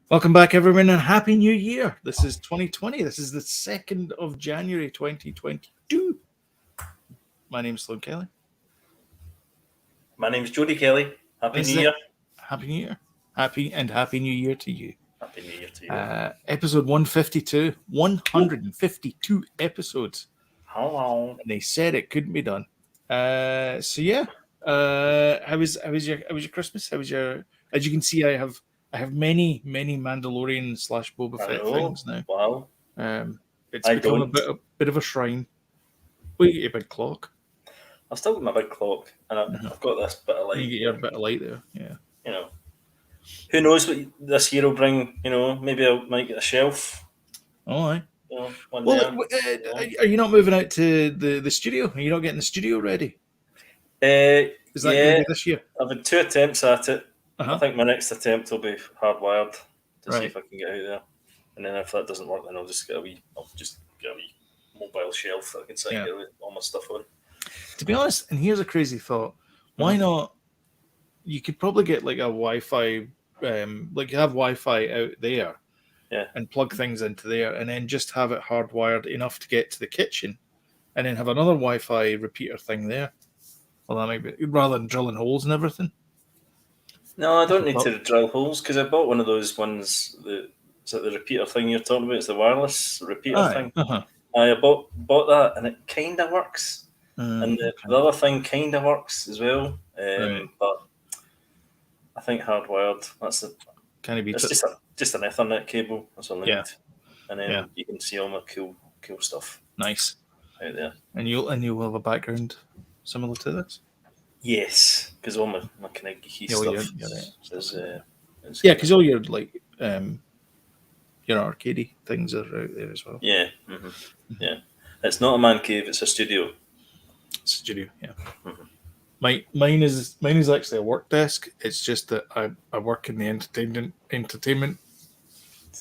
Welcome back, everyone, and Happy New Year. This is 2020. This is the 2nd of January, 2022. My name is Sloan Kelly. My name's Jody Kelly. Happy This New is it. Year. Happy New Year. Happy New Year to you. Happy New Year to you. Episode 152. 152 episodes. Hello. And they said it couldn't be done. So yeah. How was your Christmas? How was your? As you can see, I have many Mandalorian / Boba I Fett know. things now. Wow. It's I become don't. a bit of a shrine. We get your big clock. I've still got my big clock, and I've got this bit of light. You get your bit of light there. Yeah. You know, who knows what this year will bring? You know, maybe I might get a shelf. All right. You know, one Well, day. are you not moving out to the studio? Are you not getting the studio ready? Is that going to Yeah, be this year? I've had 2 attempts at it. I Uh-huh. think my next attempt will be hardwired to see Right. if I can get out there. And then if that doesn't work, then I'll just get a wee mobile shelf that I can sit Yeah. and get all my stuff on. To be honest, and here's a crazy thought: why not? You could probably get like a Wi-Fi, like you have Wi-Fi out there, Yeah. and plug things into there, and then just have it hardwired enough to get to the kitchen, and then have another Wi-Fi repeater thing there. Well, that might be rather than drilling holes and everything. No, I don't need to drill holes because I bought one of those ones. Is it the repeater thing you're talking about? It's the wireless repeater thing. Uh-huh. I bought that and it kind of works. And Okay. the other thing kind of works as well. Right. But I think hardwired. That's it. Kind of be It's just an Ethernet cable. That's all I need. And then you can see all my cool stuff. Nice out there. And you'll have a background similar to this. Yes, because all my kind of geeky stuff is yeah, because all your like your arcadey things are out there as well. Yeah, yeah. It's not a man cave; it's a studio. It's a studio, yeah. Mine is actually a work desk. It's just that I work in the entertainment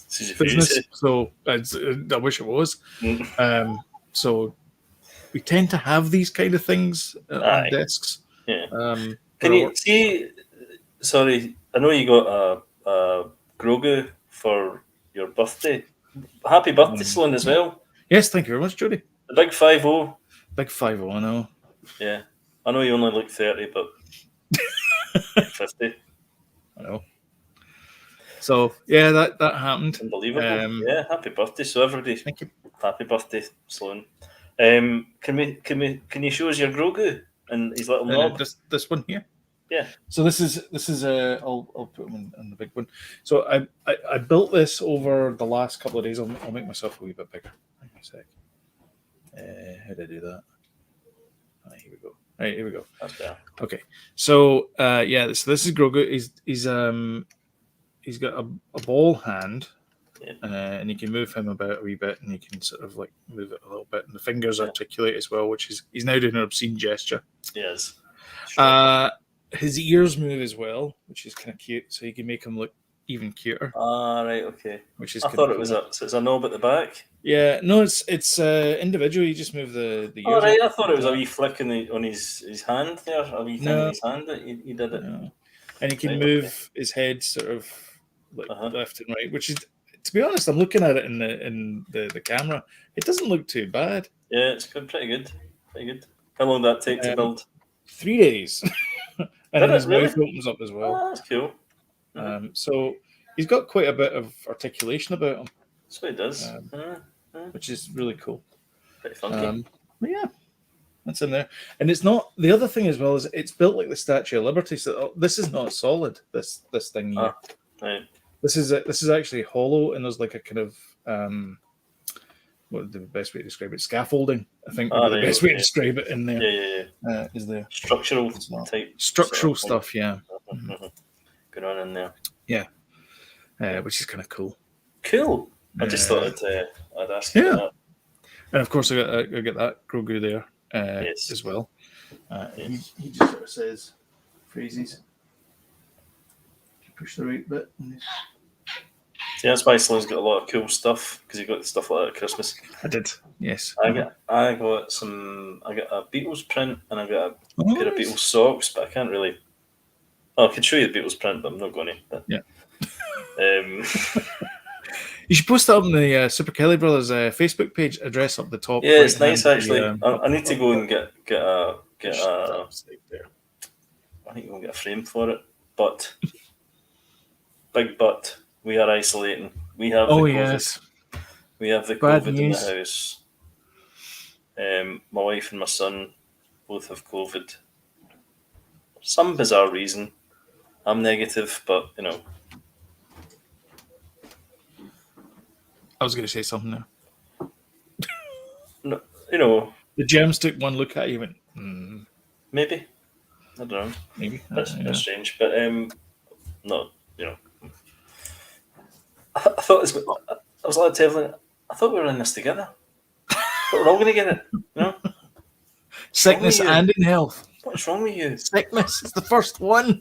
business, so I wish it was. So we tend to have these kind of things on desks. Yeah. Can you see? Sorry, I know you got a Grogu for your birthday. Happy birthday, Sloan, as well. Yes, thank you very much, Jody. The big 5-0. Big 5-0, I know. Yeah, I know you only look 30, but 50. I know. So yeah, that happened. Unbelievable. Yeah, happy birthday. So everybody, thank you. Happy birthday, Sloan. Can you show us your Grogu and his little knob? This one here. Yeah. So this is I'll put them in the big one. So I built this over the last couple of days. I'll make myself a wee bit bigger. Hang on a sec. How did I do that? Here we go. All right, here we go. That's better. Okay. So so this is Grogu. He's got a ball hand. Yeah. And you can move him about a wee bit, and you can sort of like move it a little bit, and the fingers articulate as well, which is he's now doing an obscene gesture. Yes. Sure. His ears move as well, which is kind of cute. So you can make him look even cuter. Right, okay. Which is I thought it was it's a knob at the back. Yeah, no, it's individual. You just move the ears. Oh right, I thought it was a wee flick on his hand there, a wee thing on his hand that he did it. No. And he can move his head sort of like left and right, which is, to be honest, I'm looking at it in the camera. It doesn't look too bad. Yeah, it's good, pretty good. How long did that take to build? 3 days. And then his mouth opens up as well. Oh, that's cool. So he's got quite a bit of articulation about him. That's what he does. Which is really cool. Pretty funky. But yeah, that's in there. And it's not, the other thing as well is it's built like the Statue of Liberty. So this is not solid, this thing here. Right. This is actually hollow, and there's like a kind of what would the best way to describe it? Scaffolding, I think, would be the best way to describe it in there. Yeah. Is there structural type stuff? Yeah. Good on in there. Yeah. Which is kind of cool. Cool. I just thought I'd ask you that. And of course, I got that Grogu there as well. He just sort of says phrases. Push the right bit. See, that's why Sloan's got a lot of cool stuff, because he got stuff like that at Christmas. I did, yes. I got a Beatles print, and I got a pair of Beatles socks, but I can't really. I could show you the Beatles print, but I'm not going to. But yeah. You should post that up on the Super Kelly Brothers Facebook page. Address up the top. Yeah, it's nice actually. I need to go and get a. I need to go and get a frame for it. But big but, we are isolating. We have the COVID. Yes. We have the Bad COVID news. in the house. My wife and my son both have COVID. For some bizarre reason, I'm negative, but I was going to say something now. No, the germs took one look at you and went, maybe. I don't know. Maybe. That's strange. But, no, I thought I was like to Evelyn, I thought we were in this together. I thought we're all going to get it, Sickness and in health. What's wrong with you? Sickness is the first one.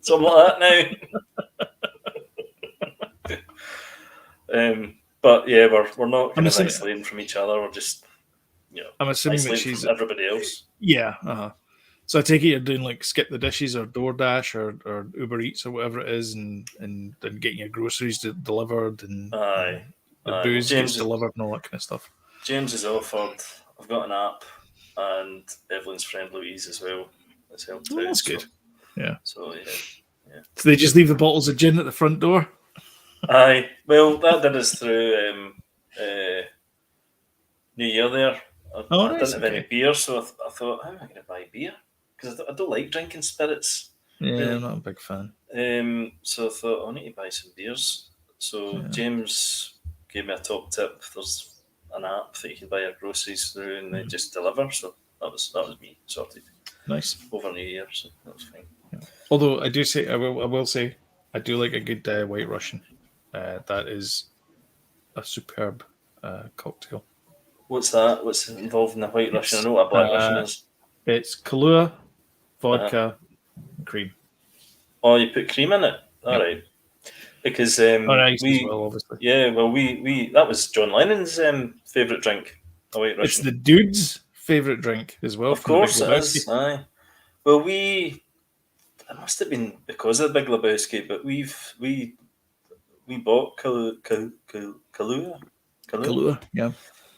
Something like that now. But yeah, we're not kind of isolating from each other. We're just, I'm assuming that she's everybody else. Yeah. So I take it you're doing like skip the dishes or DoorDash or Uber Eats or whatever it is, and getting your groceries delivered and the booze gets delivered and all that kind of stuff. James is offered. I've got an app, and Evelyn's friend Louise as well. That's helped out. That's good. Yeah. So yeah. So they just leave the bottles of gin at the front door. Aye. Well, that did us through New Year there. I didn't have any beer, so I thought, how am I going to buy beer? Because I don't like drinking spirits. Yeah, really. I'm not a big fan. So I thought, I need to buy some beers. So James gave me a top tip. There's an app that you can buy your groceries through, and they just deliver. So that was me sorted. Nice. Over New Year, so that was fine. Yeah. Although I will say, I do like a good White Russian. That is a superb cocktail. What's that? What's involved in the White Russian? I know what a Black Russian is. It's Kahlua, vodka, and cream. Oh, you put cream in it? All right. Because ice as well, obviously. Yeah, well, we that was John Lennon's favourite drink, a White Russian. It's the dude's favourite drink as well. Of course it is. Aye. Well, it must have been because of the Big Lebowski, but we bought Kahlua. Kahlua, yeah.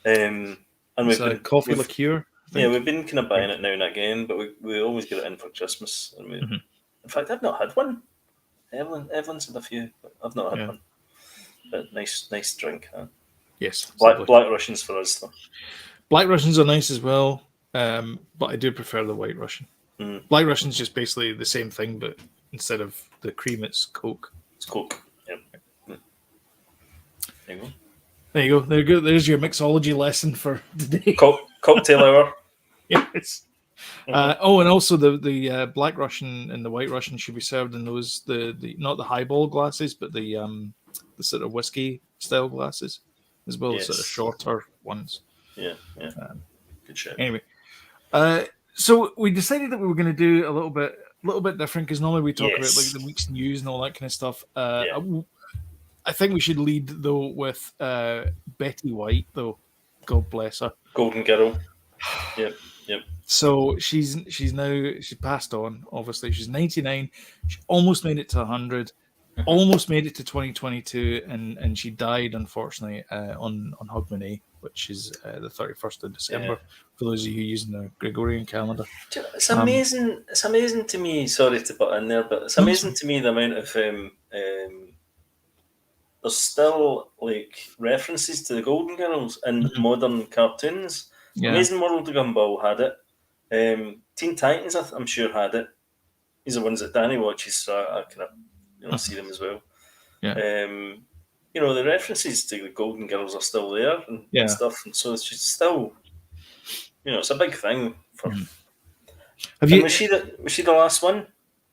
And we've been coffee liqueur. Yeah, we've been kind of buying it now and again, but we always get it in for Christmas. And in fact, I've not had one. Evelyn's had a few, but I've not had one. But nice drink. Huh? Yes. Black Russians for us, though. Black Russians are nice as well, but I do prefer the White Russian. Black Russian's just basically the same thing, but instead of the cream, it's Coke. It's Coke, yeah. There you go. There you go. There's your mixology lesson for today. Cocktail hour. Yes. And also the Black Russian and the White Russian should be served in those the not the highball glasses, but the sort of whiskey style glasses as well as sort of shorter ones. Yeah. Good shit. Anyway, so we decided that we were going to do a little bit different because normally we talk about like the week's news and all that kind of stuff. I think we should lead though with Betty White, though. God bless her. Golden Girl. Yep. So she's passed on. Obviously, she's 99. She almost made it to 100. Almost made it to 2022, and she died unfortunately on Hogmanay, which is the 31st of December. For those of you using the Gregorian calendar, it's amazing. It's amazing to me. Sorry to butt in there, but it's amazing to me the amount of there's still like references to the Golden Girls in modern cartoons. Amazing World of Gumball had it. Teen Titans, I'm sure, had it. These are ones that Danny watches, so I kind of see them as well. Yeah. The references to the Golden Girls are still there and stuff, and so it's just still, it's a big thing. For. Was she the last one?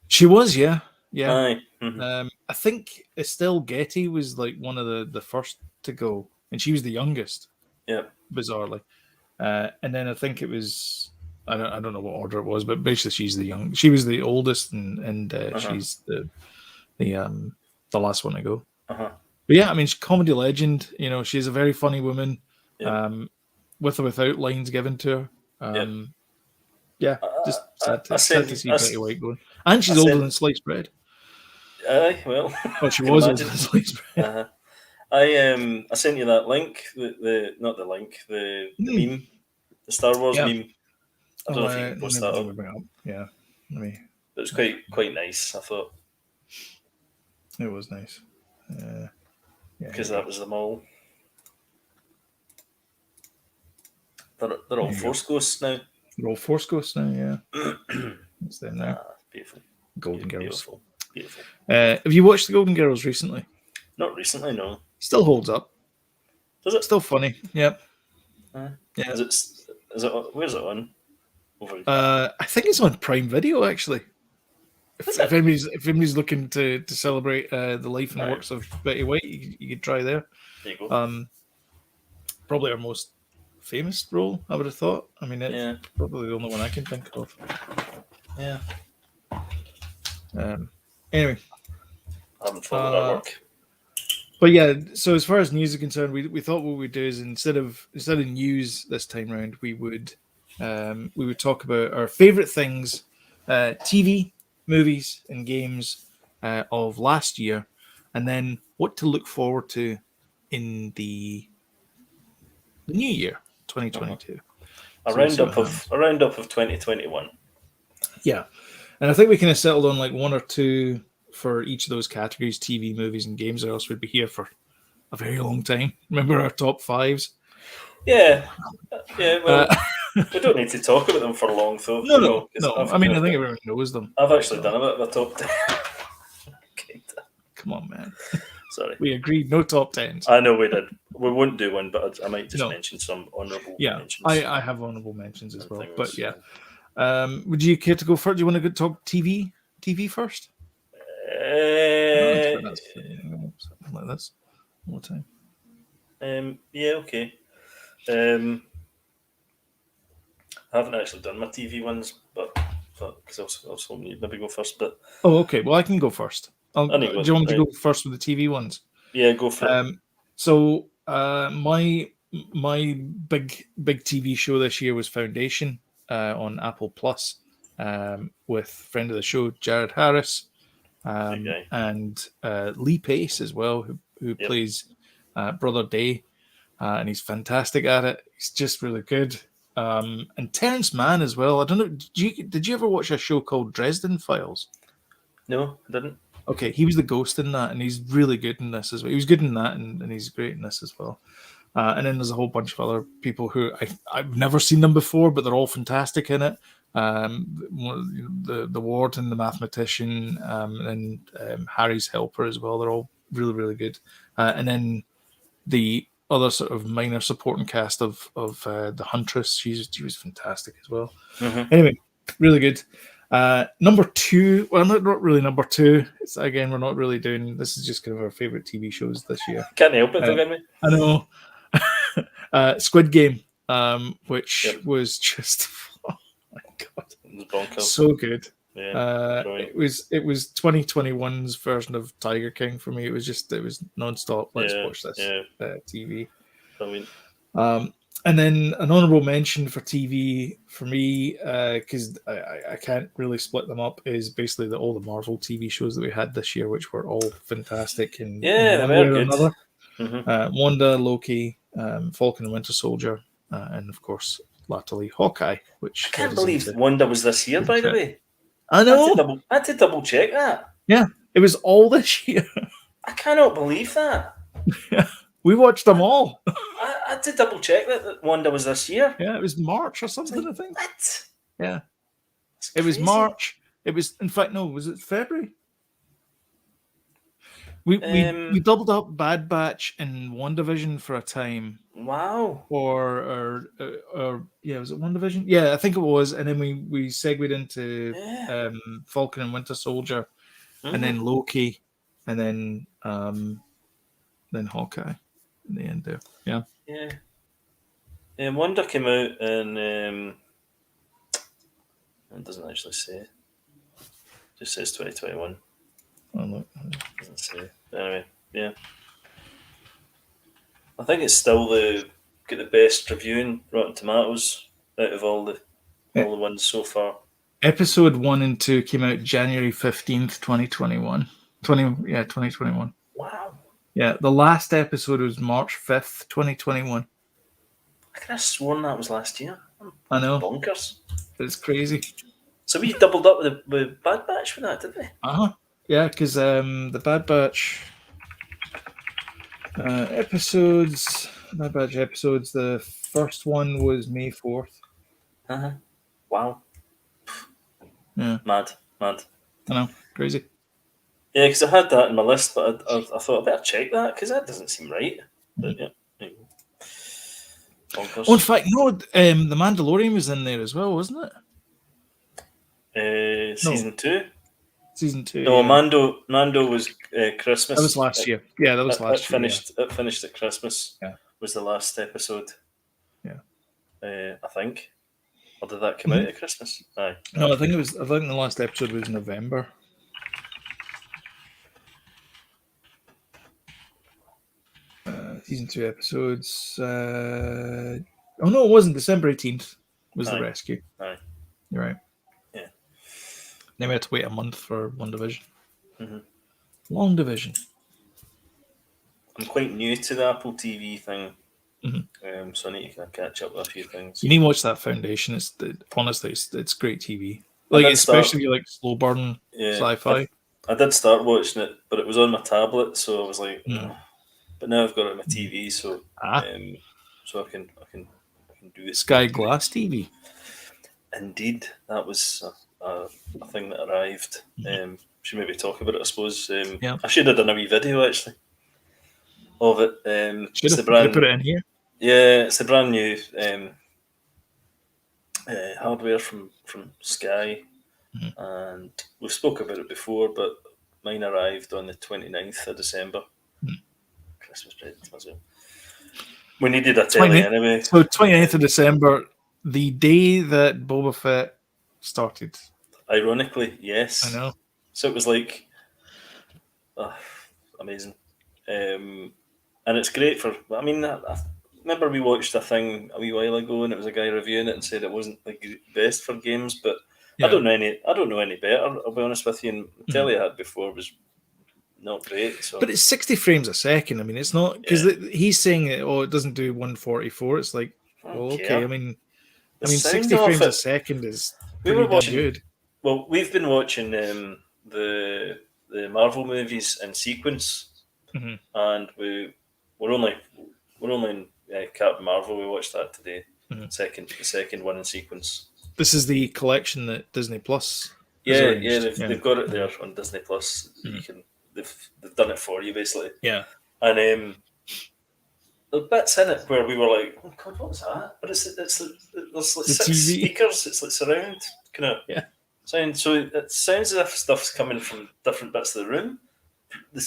She was, yeah. Aye. I think Estelle Getty was like one of the first to go, and she was the youngest. Yeah, bizarrely. And then I think it was I don't know what order it was, but basically she was the oldest, and she's the last one to go. But yeah, I mean, she's a comedy legend. She's a very funny woman, with or without lines given to her. Just sad to see Betty White going, and she's older than sliced bread. Aye, well, Well, she can was old imagine. in sliced bread. Uh-huh. I sent you that link, not the link, the meme, the Star Wars meme. I don't know if you can post that up. Yeah, It was quite nice, I thought. It was nice. Because that was them all. They're all Force ghosts now. They're all Force ghosts now, yeah. It's them now. Beautiful. Golden Girls. Beautiful. Have you watched the Golden Girls recently? Not recently, no. Still holds up. Does it? Still funny, yep. Yeah. Is it? Where's it on? I think it's on Prime Video, actually. If anybody's looking to celebrate the life and works of Betty White, you could try there. There you go. Probably our most famous role, I would have thought. I mean, it's probably the only one I can think of. Yeah. Anyway. I haven't followed that work. But yeah, so as far as news is concerned, we thought what we'd do is instead of news this time round, we would talk about our favorite things, TV, movies, and games of last year, and then what to look forward to in the new year, 2022. A roundup of 2021. Yeah, and I think we kind of settled on like one or two for each of those categories: TV, movies, and games, or else we'd be here for a very long time. Remember our top fives? Yeah. Well, we don't need to talk about them for long, though. No. I mean, I think everyone knows them. I've actually done a bit of a top 10. Come on, man. Sorry. We agreed no top 10s. I know we did. We wouldn't do one, but I might just mention some honourable mentions. I have honourable mentions as well. But yeah. Would you care to go first? Do you want to talk TV first? Something like this all the time. Yeah, okay. I haven't actually done my TV ones, but because I was hoping you'd maybe go first. But okay. Well, I can go first. Do you want me to go first with the TV ones? Yeah, go for it. So my big TV show this year was Foundation on Apple Plus with friend of the show Jared Harris and Lee Pace as well, who plays Brother Day, and he's fantastic at it. He's just really good. And Terrence Mann as well. I don't know. Did you ever watch a show called Dresden Files? No, I didn't. Okay, he was the ghost in that, and he's really good in this as well. He was good in that, and he's great in this as well. And then there's a whole bunch of other people who I've never seen them before, but they're all fantastic in it. The ward and the mathematician, and Harry's helper as well. They're all really, really good. And then the other sort of minor supporting cast of the Huntress, she was fantastic as well. Mm-hmm. Anyway, really good. Number two, well, not really number two. It's, again, we're not really doing, this is just kind of our favorite TV shows this year. Can't help it, don't get me. I know. Squid Game, which was just, oh my God, so good. Yeah, it was 2021's version of Tiger King for me. It was non-stop. Let's watch this TV. Brilliant. And then an honourable mention for TV for me, because I can't really split them up, is basically all the Marvel TV shows that we had this year, which were all fantastic in one way or another. Mm-hmm. Wanda, Loki, Falcon and Winter Soldier, and of course, latterly Hawkeye. Which I can't believe Wanda was this year, by the way. I know. I had to double check that. Yeah, it was all this year. I cannot believe that. Yeah. We watched them all. I had to double check that Wanda was this year. Yeah, it was March or something, I think. What? Yeah. It was March. It was, in fact, no, was it February? We doubled up Bad Batch and WandaVision for a time. Wow. Or was it WandaVision? Yeah, I think it was. And then we segued into Falcon and Winter Soldier, and then Loki, and then Hawkeye in the end there. Yeah. Yeah. Wanda came out in it doesn't actually say. It just says 2021. Oh, look. Doesn't say. Anyway, yeah. I think it's still got the best review in Rotten Tomatoes out of all the ones so far. Episode 1 and 2 came out January 15th, 2021. 2021. Wow. Yeah, the last episode was March 5th, 2021. I could have sworn that was last year. I know. Bonkers. It's crazy. So we doubled up with Bad Batch for that, did we? Yeah, because the Bad Batch episodes, the first one was May 4th. Wow. Yeah. Mad. I know. Crazy. Yeah, because I had that in my list, but I thought I better check that because that doesn't seem right. But yeah. Bonkers. Oh, in fact, no, the Mandalorian was in there as well, wasn't it? Season 2? Season 2. No, yeah. Mando was Christmas. That was last year. Yeah, that was last year. It finished at Christmas. Yeah. Was the last episode. Yeah. I think. Or did that come out at Christmas? Aye. No, I think the last episode was November. Season 2 episodes. Oh no, it wasn't. December 18th was the rescue. Aye. You're right. Yeah. Then we had to wait a month for WandaVision. Mm-hmm. Long division. I'm quite new to the Apple TV thing, Mm-hmm. so I need to kind of catch up with a few things. You need to watch that Foundation. Honestly, it's great TV. Like especially if you like slow burn sci-fi. I did start watching it, but it was on my tablet, so I was like, but now I've got it on my TV, so so I can do it. Sky Glass TV. Indeed, that was a thing that arrived. Should maybe talk about it, I suppose. I should have done a wee video actually of it. Should have put it in here. Yeah, it's the brand new hardware from Sky, and we've spoke about it before, but mine arrived on the 29th of December. Christmas present as well. We needed a telly anyway. So 29th of December, the day that Boba Fett started. Ironically, yes. I know. So it was like, amazing. And it's great for, I mean, I remember we watched a thing a wee while ago and it was a guy reviewing it and said it wasn't the best for games, but I don't know any better, I'll be honest with you. And the telly I had before was not great. So. But it's 60 frames a second. I mean, it's not, because he's saying it doesn't do 144. It's like, well, okay. I mean 60 frames a second is pretty good. Well, we've been watching the Marvel movies in sequence, and we're only in Captain Marvel. We watched that today. The second one in sequence. This is the collection that Disney Plus. They've got it there on Disney Plus. You can they've done it for you basically. Yeah, and the bits in it where we were like, oh God, what was that? But there's like 6 speakers. It's like surround kind of sound. So it sounds as if stuff's coming from different bits of the room. The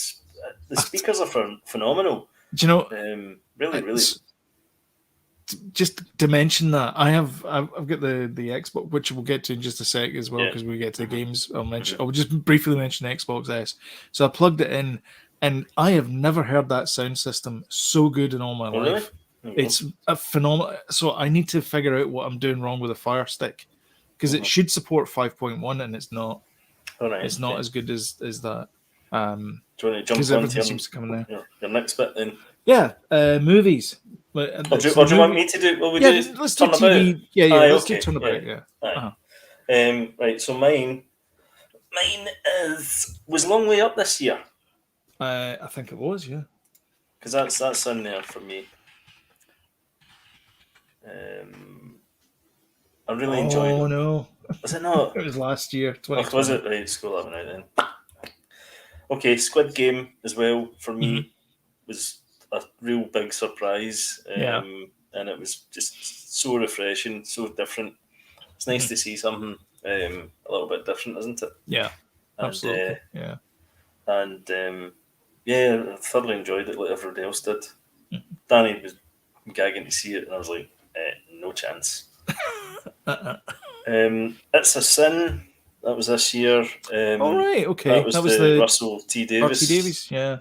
speakers are phenomenal. Do you know? Really. Just to mention that I've got the Xbox, which we'll get to in just a sec as well, because we get to the games. I'll just briefly mention Xbox S. So I plugged it in, and I have never heard that sound system so good in all my life. Really? It's a phenomenal. So I need to figure out what I'm doing wrong with a Fire Stick, because it should support 5.1 and it's not. It's not as good as that. Do you want to jump everything seems to come in there. Your next bit then? Yeah, movies. Do you want me to do? Well, let's do TV. About? Let's do Turnabout. Yeah. Right. So mine was Long Way Up this year. I think it was, yeah. Because that's in there for me. I really enjoyed it. Oh no. Was it not? It was last year. Was it? Right, scroll that one out then. Okay, Squid Game as well for me was a real big surprise. And it was just so refreshing, so different. It's nice to see something a little bit different, isn't it? Yeah, absolutely. And I thoroughly enjoyed it like everybody else did. Danny was gagging to see it, and I was like, no chance. It's a Sin. That was this year. All right, okay. That was the Russell T. Davies. Davies, yeah.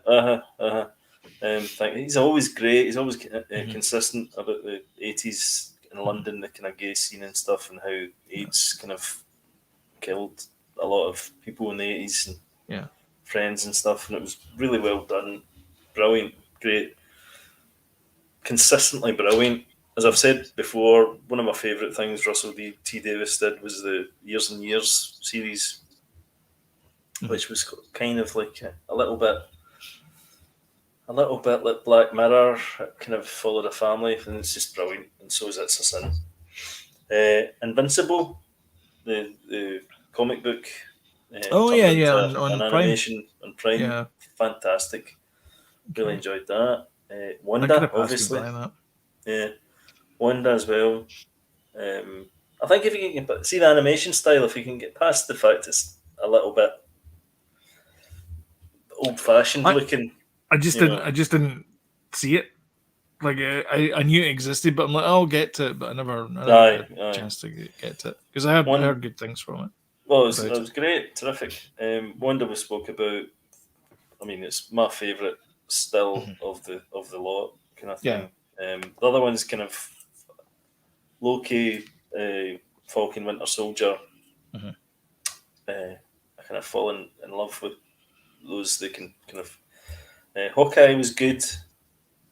He's always great. He's always consistent about the 80s in London, the kind of gay scene and stuff, and how AIDS kind of killed a lot of people in the 80s. And friends and stuff, and it was really well done, brilliant, great, consistently brilliant. As I've said before, one of my favourite things Russell T Davies did was the Years and Years series, which was kind of like a little bit like Black Mirror. It kind of followed a family, and it's just brilliant. And so is It's a Sin. Invincible, the comic book. On animation on Prime. Yeah. Fantastic. Really enjoyed that. Wanda, obviously. Yeah, Wanda as well. I think if you can see the animation style, if you can get past the fact it's a little bit old-fashioned looking. I just didn't see it. Like I knew it existed, but I'm like, I'll get to it, but I never had a chance to get to it because I heard good things from it. Well, it was great, terrific. Wanda was spoke about. I mean, it's my favourite still of the lot kind of thing. The other one's kind of Loki, Falcon, Winter Soldier. I kind of fallen in love with those. They can kind of Hawkeye was good,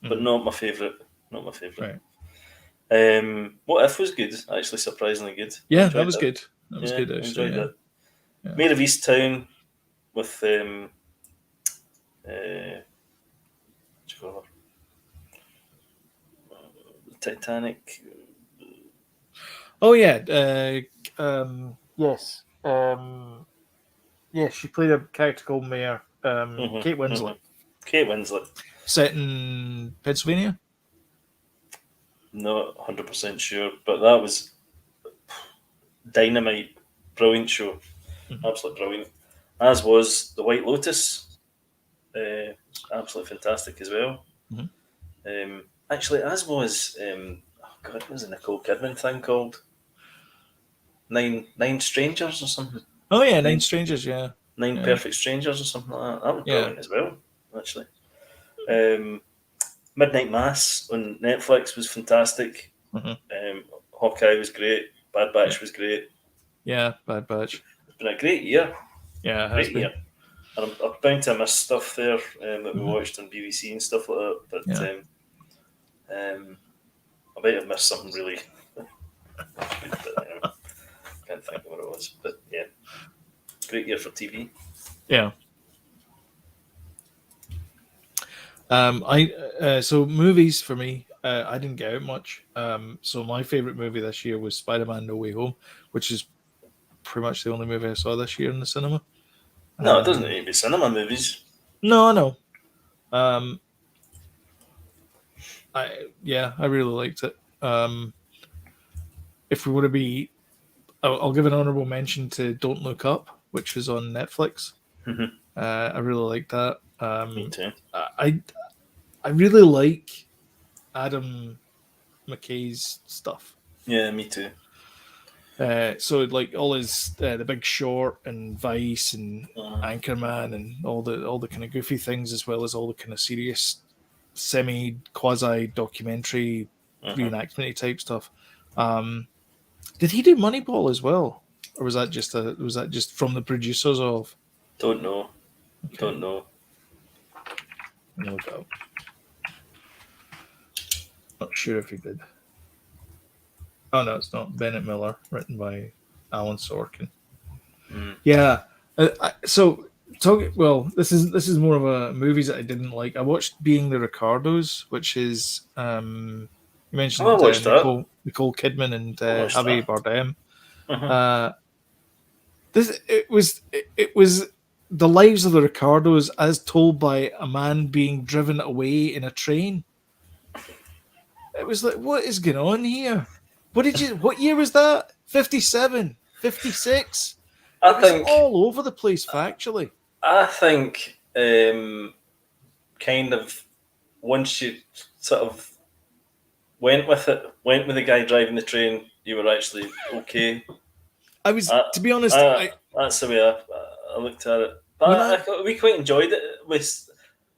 but not my favourite. Not my favourite. Right. What If was good, actually surprisingly good. Yeah, that was good. That was good. Actually, enjoyed that. Yeah. Mayor of Easttown with what do you call her? Titanic. Oh yeah. Yes. Yeah, she played a character called Mayor. Kate Winslet. Kate Winslet. Set in Pennsylvania? Not 100% sure, but that was dynamite. Brilliant show. Absolutely brilliant. As was The White Lotus. Absolutely fantastic as well. Actually, as was what was the Nicole Kidman thing called? Nine Strangers or something. Oh yeah, Nine Strangers, yeah. Nine Perfect Strangers or something like that. That was brilliant as well, actually. Midnight Mass on Netflix was fantastic. Hawkeye was great. Bad Batch was great. Yeah, Bad Batch. It's been a great year. Yeah, it has been. Year. And I'm bound to miss stuff there that we watched on BBC and stuff like that. But I might have missed something really. Can't think of what it was, but yeah, great year for TV. Yeah. So movies for me, I didn't get out much. So my favorite movie this year was Spiderman: No Way Home, which is pretty much the only movie I saw this year in the cinema. No, it doesn't need to be cinema movies. No, I know. I really liked it. If we were to be, I'll give an honorable mention to Don't Look Up, which was on Netflix. I really like that. Me too. I really like Adam McKay's stuff. Yeah, me too. So like all his The Big Short and Vice and Anchorman and all the kind of goofy things, as well as all the kind of serious semi quasi documentary reenactment type stuff. Did he do Moneyball as well, or was that just from the producers of? Don't know. Okay. Don't know. No doubt. Not sure if he did. Oh no, it's not. Bennett Miller, written by Alan Sorkin. Yeah. This is more of a movies that I didn't like. I watched Being the Ricardos, which is you mentioned Nicole Kidman and Javier Bardem. It was the lives of the Ricardos as told by a man being driven away in a train. It was like, what is going on here? What year was that? 57, 56? It was all over the place factually. I think kind of once you sort of went with the guy driving the train, you were actually okay. To be honest, that's the way I looked at it. But we quite enjoyed it.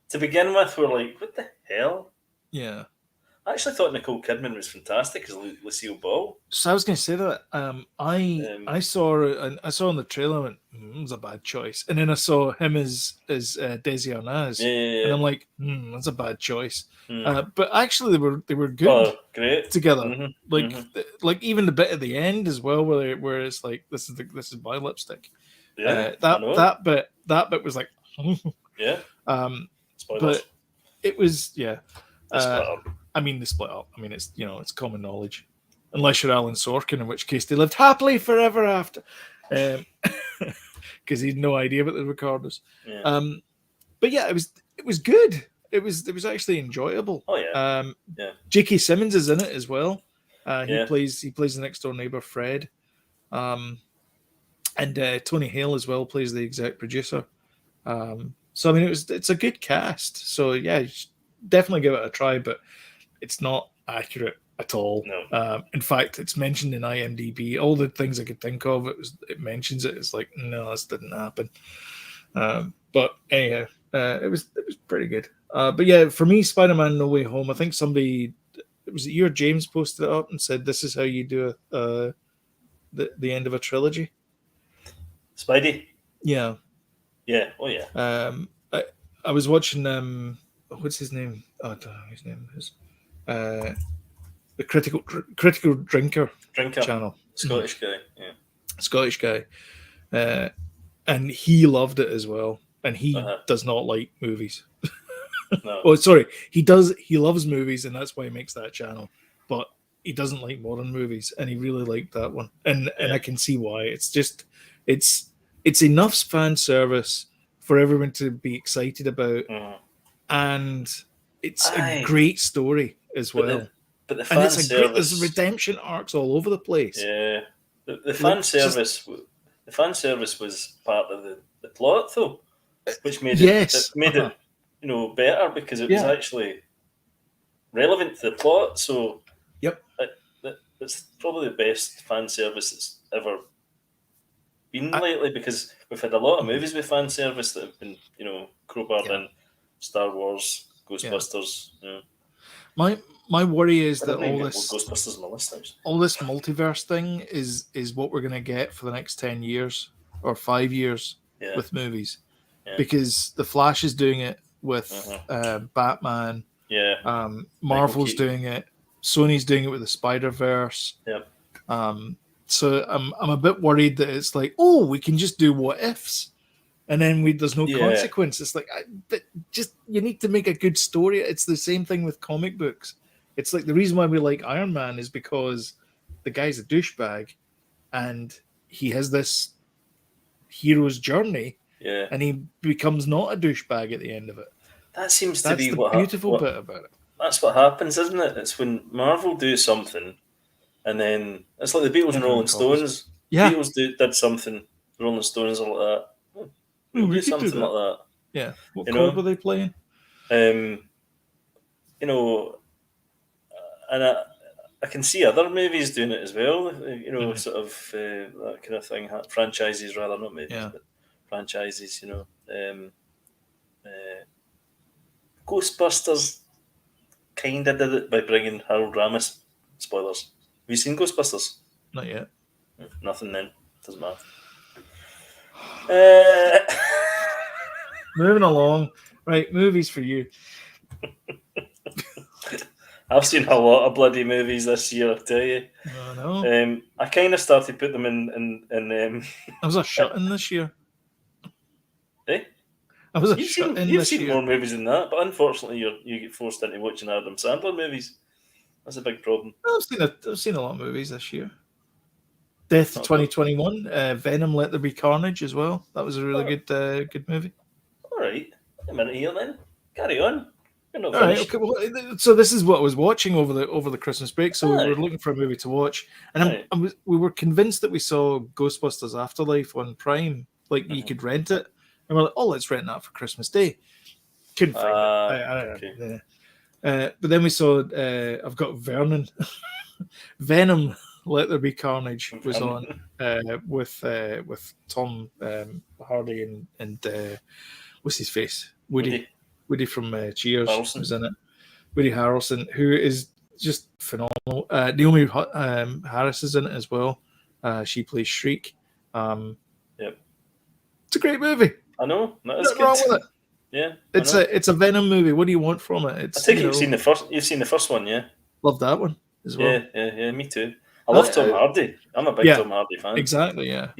To begin with, we're like, what the hell? Yeah. I actually thought Nicole Kidman was fantastic as Lucille Ball. So I was going to say that I saw in the trailer, I went, it was a bad choice, and then I saw him as Desi Arnaz, and I'm like, that's a bad choice. But actually, they were good together. Like even the bit at the end as well, where it's like this is my lipstick. Yeah, that bit was like, yeah. But it was I mean, they split up. I mean, it's it's common knowledge, unless you're Alan Sorkin, in which case they lived happily forever after, because he had no idea about the Ricardos. Yeah. But yeah, it was good. It was actually enjoyable. Oh yeah. J.K. Simmons is in it as well. He plays the next door neighbor Fred, and Tony Hale as well plays the exec producer. So I mean, it's a good cast. So yeah, definitely give it a try, but it's not accurate at all. No. In fact, it's mentioned in IMDb. All the things I could think of, it mentions it. It's like, no, this didn't happen. But anyhow, it was pretty good. But yeah, for me, Spider-Man: No Way Home. I think somebody, was it you or James, posted it up and said this is how you do the end of a trilogy. Spidey. Yeah. Yeah. Oh yeah. I was watching what's his name? Oh, I don't know his name is. The critical drinker channel. Scottish guy. Yeah. Scottish guy. And he loved it as well. And he does not like movies. No. Oh, sorry. He does. He loves movies, and that's why he makes that channel. But he doesn't like modern movies, and he really liked that one. And I can see why. It's just it's enough fan service for everyone to be excited about, and it's a great story as well. But the fan service, there's redemption arcs all over the place. Yeah, the fan service, the fan service was part of the plot, though, which made it better because it was actually relevant to the plot. So it's probably the best fan service that's ever been lately, because we've had a lot of movies with fan service that have been crowbarred in. Star Wars, Ghostbusters. Yeah. My worry is that Ghostbusters on the list. All this multiverse thing is what we're going to get for the next 10 years or 5 years with movies, because the Flash is doing it with Batman. Yeah. Marvel's doing it. Sony's doing it with the Spider-Verse. Yep. So I'm a bit worried that it's like, oh, we can just do what ifs, and then there's no consequence. It's like, but just you need to make a good story. It's the same thing with comic books. It's like the reason why we like Iron Man is because the guy's a douchebag, and he has this hero's journey, and he becomes not a douchebag at the end of it. That seems to be the beautiful bit about it. That's what happens, isn't it? It's when Marvel do something, and then it's like the Beatles and Rolling Stones. Yeah. Beatles did something. The Rolling Stones are like that. We do something like that. Yeah. What chord were they playing? And I can see other movies doing it as well. Sort of that kind of thing. Franchises, rather, not movies, but franchises. Ghostbusters kind of did it by bringing Harold Ramis. Spoilers. Have you seen Ghostbusters? Not yet. Nothing then. Doesn't matter. Moving along. Right, movies for you. I've seen a lot of bloody movies this year, I tell you. I know. I kind of started putting them in I was a shut-in this year. Eh? I was a shut-in this year. You've seen more movies than that, but unfortunately you get forced into watching Adam Sandler movies. That's a big problem. I've seen a lot of movies this year. Death 2021, Venom: Let There Be Carnage as well. That was a really good movie. All right, a minute here then. Carry on. You're not all finished. right, okay. Well, so this is what I was watching over the Christmas break. So we were looking for a movie to watch, and we were convinced that we saw Ghostbusters Afterlife on Prime. Like you could rent it, and we're like, oh, let's rent that for Christmas Day. Couldn't find it. But then we saw I've got Venom. Let There Be Carnage was on with Tom Hardy and what's his face? Woody from Cheers was in it. Woody Harrelson, who is just phenomenal. Naomi Harris is in it as well. She plays Shriek. Yep. It's a great movie. I know. Nothing wrong with it. Yeah. It's a Venom movie. What do you want from it? I think you've seen the first. You've seen the first one, yeah. Love that one as well. Yeah. Me too. I love Tom Hardy. I'm a big Tom Hardy fan. Exactly. Yeah.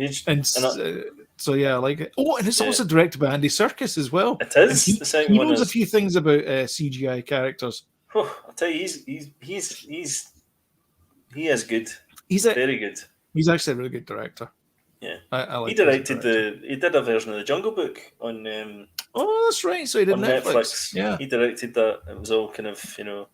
So yeah, I like it. Oh, and it's also directed by Andy Serkis as well. It is. He, the second one knows is. a few things about CGI characters. I'll tell you, he is good. He's very good. He's actually a really good director. Yeah, I like. He directed he did a version of the Jungle Book on. Oh, that's right. So he did Netflix. Yeah, he directed that. It was all kind of that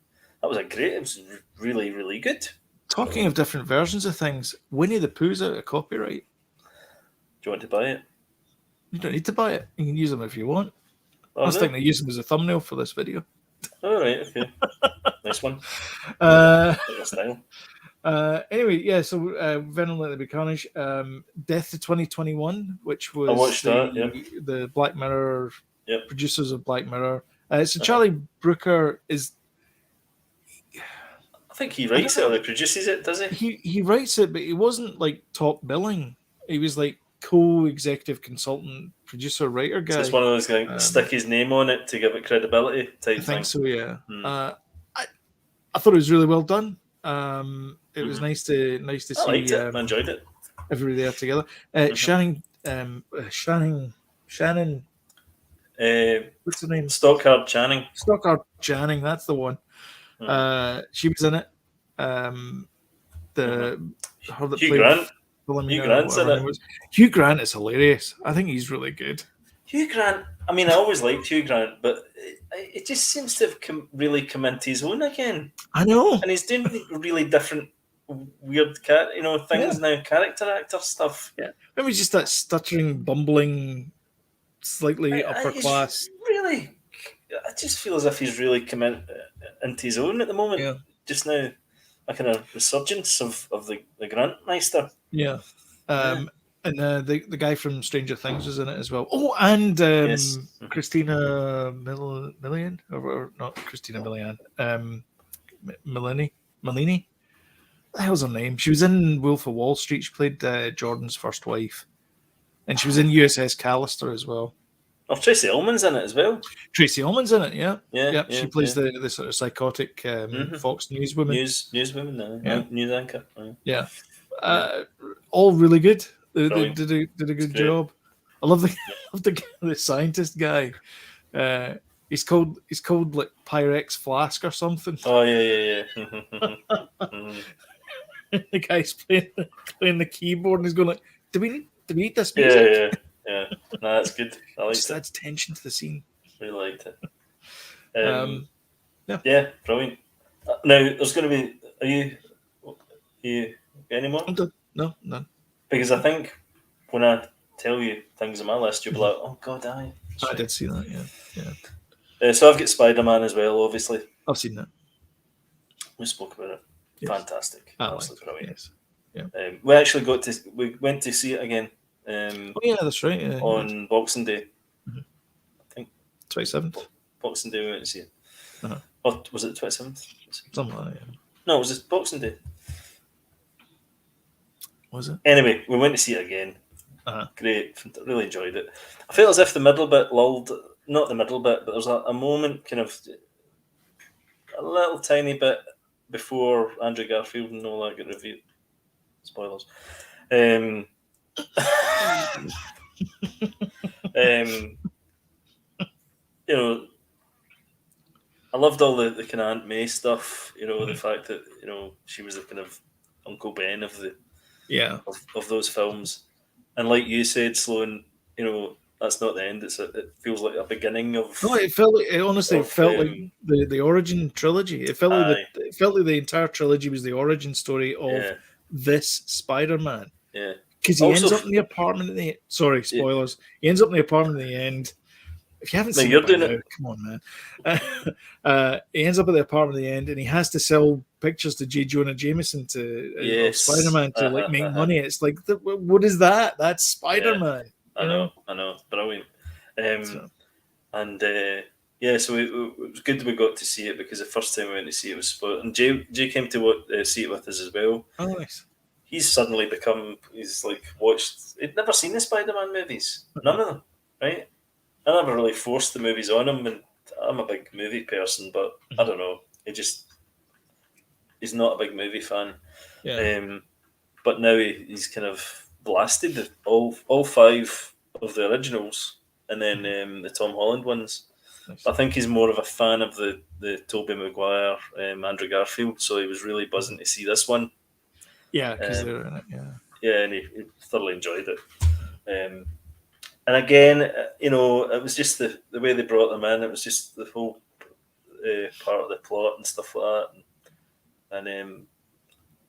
was it was really really good. Talking of different versions of things, Winnie the Pooh's out of copyright. Do you want to buy it? You don't need to buy it. You can use them if you want. Oh, I was thinking of using them as a thumbnail for this video. All right. Okay. Nice one. Anyway, yeah. So Venom: Let There Be Carnage, Death to 2021, which was I watched the Black Mirror producers of Black Mirror. So Charlie Brooker is. I think he writes it or he produces it, does he? He writes it, but he wasn't like top billing. He was like co-executive consultant, producer, writer guy. So it's one of those guys stick his name on it to give it credibility type thing. I think so, yeah. I thought it was really well done. It was nice to see. I liked it. I enjoyed it. Everybody there together. Shannon. What's her name? Stockhard Channing. That's the one. She was in it. Hugh Grant. Hugh Grant's in it. Hugh Grant is hilarious. I think he's really good. Hugh Grant. I mean, I always liked Hugh Grant, but it just seems to have really come into his own again. I know, and he's doing really different, weird things now. Character actor stuff. Yeah, maybe just that stuttering, bumbling, slightly upper class. Really, I just feel as if he's really come into his own at the moment. Yeah. Just now, a kind of resurgence of the Grant Meister. Yeah. And the guy from Stranger Things is in it as well. Oh, and Christina Milian, or not Christina Milian, Malini. What the hell's her name? She was in Wolf of Wall Street. She played Jordan's first wife, and she was in USS Callister as well. Oh, Tracy Ullman's in it as well. Tracy Ullman's in it, yeah. She plays the sort of psychotic Fox News woman. Newswoman, news anchor. Yeah, all really good. They did a good job. I love the scientist guy. He's called like Pyrex Flask or something. Oh yeah. The guy's playing the keyboard and he's going like, "Do we need this music?" Yeah. No, that's good. I liked it. Adds tension to the scene. Really liked it. Yeah, brilliant. Now there's going to be. Are you any more? No, none. Because I think when I tell you things on my list, you'll be like, "Oh God, I did see that." Yeah. So I've got Spiderman as well. Obviously, I've seen that. We spoke about it. Yes. Fantastic. Absolutely brilliant. Yes. Yeah. We went to see it again. That's right. Yeah, on Boxing Day. Mm-hmm. I think 27th. Boxing Day we went to see it. Uh-huh. Or was it 27th? Something like that. Yeah. No, it was just Boxing Day. Was it? Anyway, we went to see it again. Uh-huh. Great. Really enjoyed it. I felt as if the middle bit lulled. Not the middle bit, but there was a moment, kind of a little tiny bit before Andrew Garfield and all that got revealed. Spoilers. I loved all the kind of Aunt May stuff. The fact that she was the kind of Uncle Ben of of those films, and like you said, Sloan, that's not the end. It feels like a beginning of. No, it honestly felt like the origin trilogy. It felt like the entire trilogy was the origin story of this Spider-Man. Yeah. Because he ends up in the apartment at the sorry, spoilers. He ends up in the apartment at the end. If you haven't seen it, now, come on, man. He ends up at the apartment at the end, and he has to sell pictures to J. Jonah Jameson of Spider-Man to make money. It's like, what is that? That's Spider-Man. I know, brilliant. And Yeah, so it was good we got to see it because the first time we went to see it was spoiled. And Jay came to see it with us as well. Oh, nice. He's suddenly he's like watched, he'd never seen the Spider-Man movies. None of them, right? I never really forced the movies on him, and I'm a big movie person, but I don't know. He's not a big movie fan. Yeah. But now he's kind of blasted all five of the originals, and then the Tom Holland ones. Nice. I think he's more of a fan of the Tobey Maguire, Andrew Garfield, so he was really buzzing to see this one. Yeah, because they're in it. Yeah. Yeah, and he thoroughly enjoyed it. And again, it was just the way they brought them in. It was just the whole part of the plot and stuff like that, and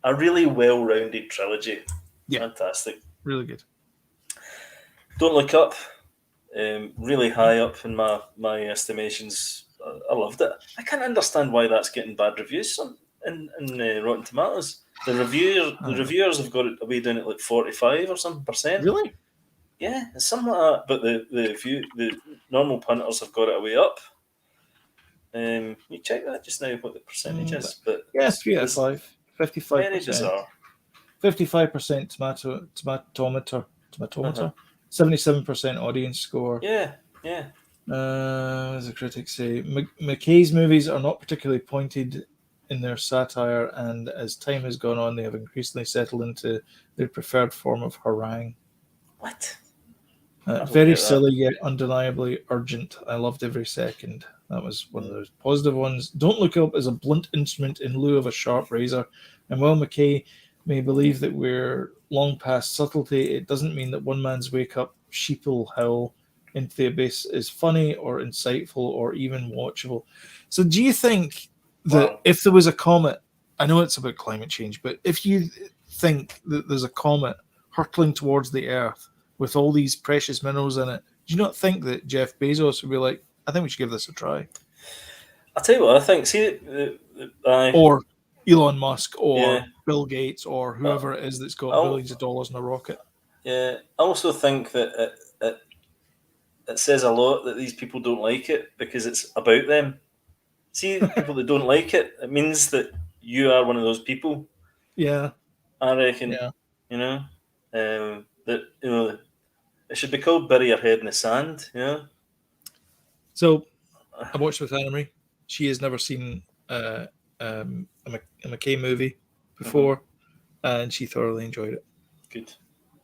a really well-rounded trilogy. Yeah, fantastic, really good. Don't Look Up, really high up in my estimations. I loved it. I can't understand why that's getting bad reviews in Rotten Tomatoes. The reviewers have got it away down at like 45 or something %. Really? Yeah, it's something like that. But the normal punters have got it away up. You check that just now what the percentage is. But yeah, 3 out of 5, 55%. Very bizarre. 55% tomatometer, 77% audience score. Yeah. As the critics say, McKay's movies are not particularly pointed in their satire, and as time has gone on, they have increasingly settled into their preferred form of harangue. What? Very silly yet undeniably urgent. I loved every second. That was one of those positive ones. Don't Look Up is a blunt instrument in lieu of a sharp razor. And while McKay may believe that we're long past subtlety, it doesn't mean that one man's wake-up sheeple howl into the abyss is funny or insightful or even watchable. So do you think that if there was a comet, I know it's about climate change, but if you think that there's a comet hurtling towards the Earth with all these precious minerals in it, do you not think that Jeff Bezos would be like, I think we should give this a try? I'll tell you what I think. See, or Elon Musk or Bill Gates or whoever it is that's got billions of dollars in a rocket. Yeah, I also think that it says a lot that these people don't like it because it's about them. See, people that don't like it, it means that you are one of those people. Yeah, I reckon. Yeah. That it should be called "Bury Your Head in the Sand." So I watched with Anna-Marie. She has never seen a McKay movie before, and she thoroughly enjoyed it. Good.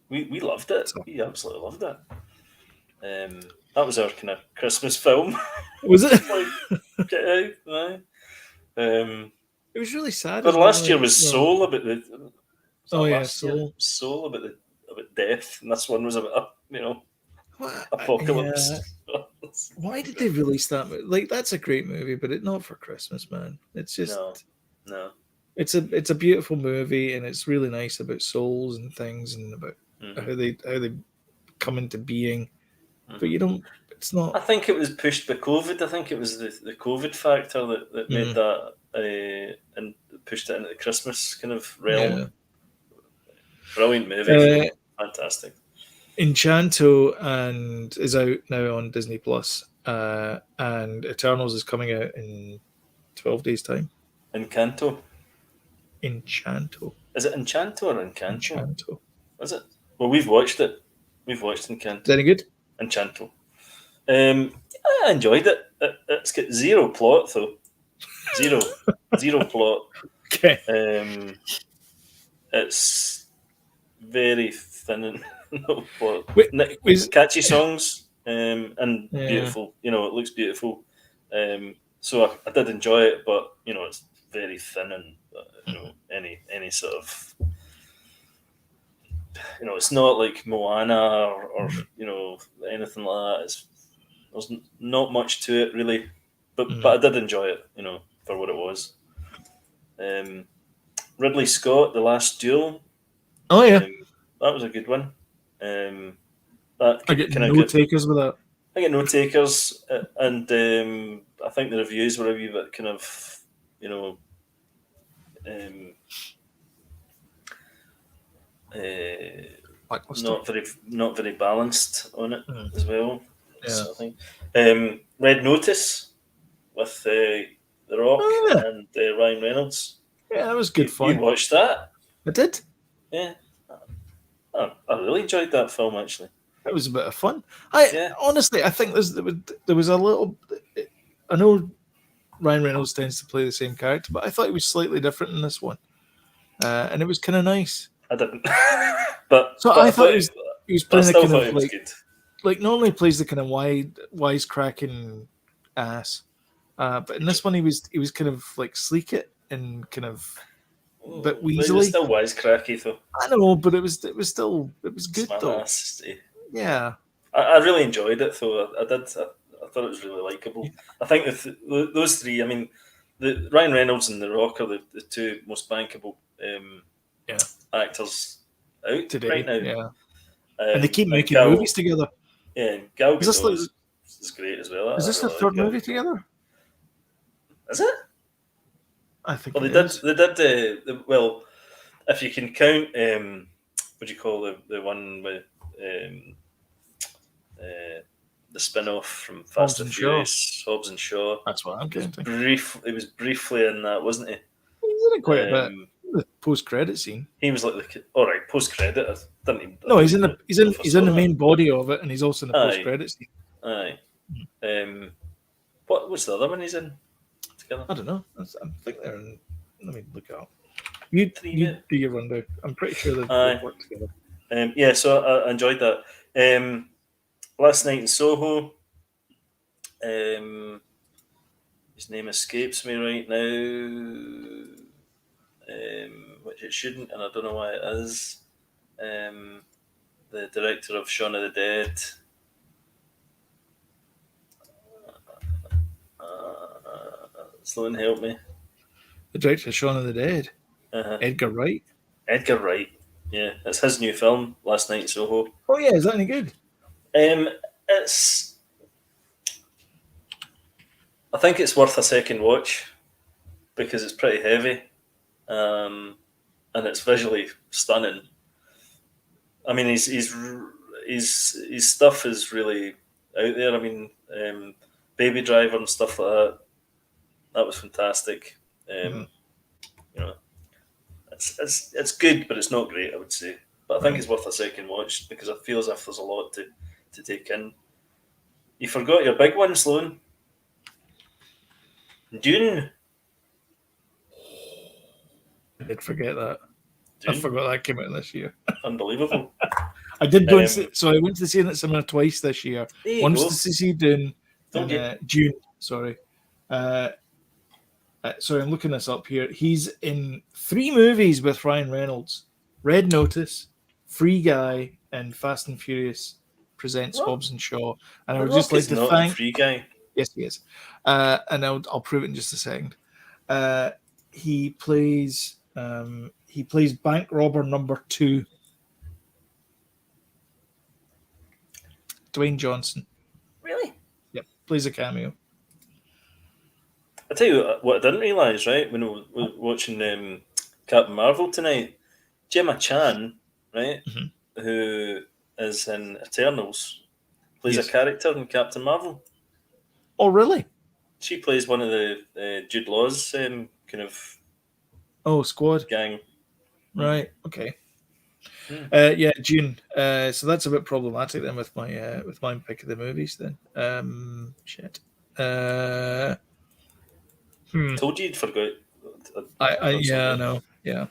We loved it. So. We absolutely loved it. That was our kind of Christmas film. Was it? It was really sad. But last year was Soul about the. Soul about death, and this one was about apocalypse. Yeah. Why did they release that movie? Like, that's a great movie, but it's not for Christmas, man. It's just no. It's a beautiful movie, and it's really nice about souls and things, and about how they come into being. But you don't. It's not. I think it was pushed by COVID. I think it was the COVID factor that made that and pushed it into the Christmas kind of realm. Yeah. Brilliant movie, fantastic. Enchanto is out now on Disney Plus, and Eternals is coming out in 12 days' time. Enchanto. Is it Enchanto or Encanto? Enchanto. Is it? Well, we've watched it. We've watched Encanto. Is that any good? Enchanto. I enjoyed it. It's got zero plot though. Zero plot. Okay. It's very thin and no plot. Catchy songs and beautiful. It looks beautiful. So I did enjoy it, but it's very thin and any sort of it's not like Moana or anything like that. There's not much to it really, but I did enjoy it, for what it was. Ridley Scott, The Last Duel. Oh yeah, that was a good one. I get no takers with that. I get no takers, and I think the reviews were a wee bit kind of, not very balanced on it as well. Yeah. I think. Red Notice. with The Rock and Ryan Reynolds. Yeah, that was good fun. You watched that? I did. Yeah. I really enjoyed that film, actually. It was a bit of fun. Honestly, I think there was a little... I know Ryan Reynolds tends to play the same character, but I thought he was slightly different in this one. And it was kind of nice. I didn't. but I thought he was playing a kind of like normally he plays the kind of wisecracking ass. But in this one he was kind of like sleek it and kind of a bit weaselly. He was still wisecracky though. I know, but it was good Smart though. Ass. Yeah. I really enjoyed it though. I did. I thought it was really likable. I think those three. I mean, the Ryan Reynolds and The Rock are the two most bankable actors out today right now. Yeah, and they keep making movies together. Yeah, Gal Gadot is great as well. Is this the third movie together? Is it? I think. Well, they did. Well, if you can count, what do you call the one with the spin-off from Fast and Furious, Hobbs and Shaw. That's what I'm getting. It was briefly in that, wasn't he? He's in it quite a bit. The post-credit scene. He was like all right, post-credit. He's in the main body of it, and he's also in the post-credit scene. Aye. What's the other one he's in? Together? I don't know. I think they're in. Let me look it up. You do your rundown. I'm pretty sure they work together. So I enjoyed that. Last Night in Soho. His name escapes me right now, which it shouldn't, and I don't know why it is. The director of Shaun of the Dead. Sloan, help me. The director of Shaun of the Dead. Edgar Wright. Edgar Wright. Yeah, it's his new film, Last Night in Soho. Oh yeah, is that any good? I think it's worth a second watch because it's pretty heavy, and it's visually stunning. I mean, his stuff is really out there. I mean, Baby Driver and stuff like that. That was fantastic. You know, it's good, but it's not great, I would say. But I think it's worth a second watch because I feel as if there's a lot to take in. You forgot your big one, Sloan. Dune. I did forget that. Dune? I forgot that came out this year. Unbelievable. I did go so I went to see it at cinema twice this year. Once to see Dune and June. Sorry. Sorry, I'm looking this up here. He's in 3 movies with Ryan Reynolds: Red Notice, Free Guy, and Fast and Furious Presents Hobbs and Shaw. And I would just like to thank Free Guy. Yes, he is. And I'll prove it in just a second. He plays bank robber number 2. Dwayne Johnson. Really? Yep. Plays a cameo. I tell you what I didn't realise, right, when we were watching Captain Marvel tonight, Gemma Chan, right, who is in Eternals, plays a character in Captain Marvel. Oh, really? She plays one of the Jude Law's kind of squad gang. Right. Okay. June. So that's a bit problematic then with my pick of the movies. Then, shit. Told you you'd forgot. I know. Yeah.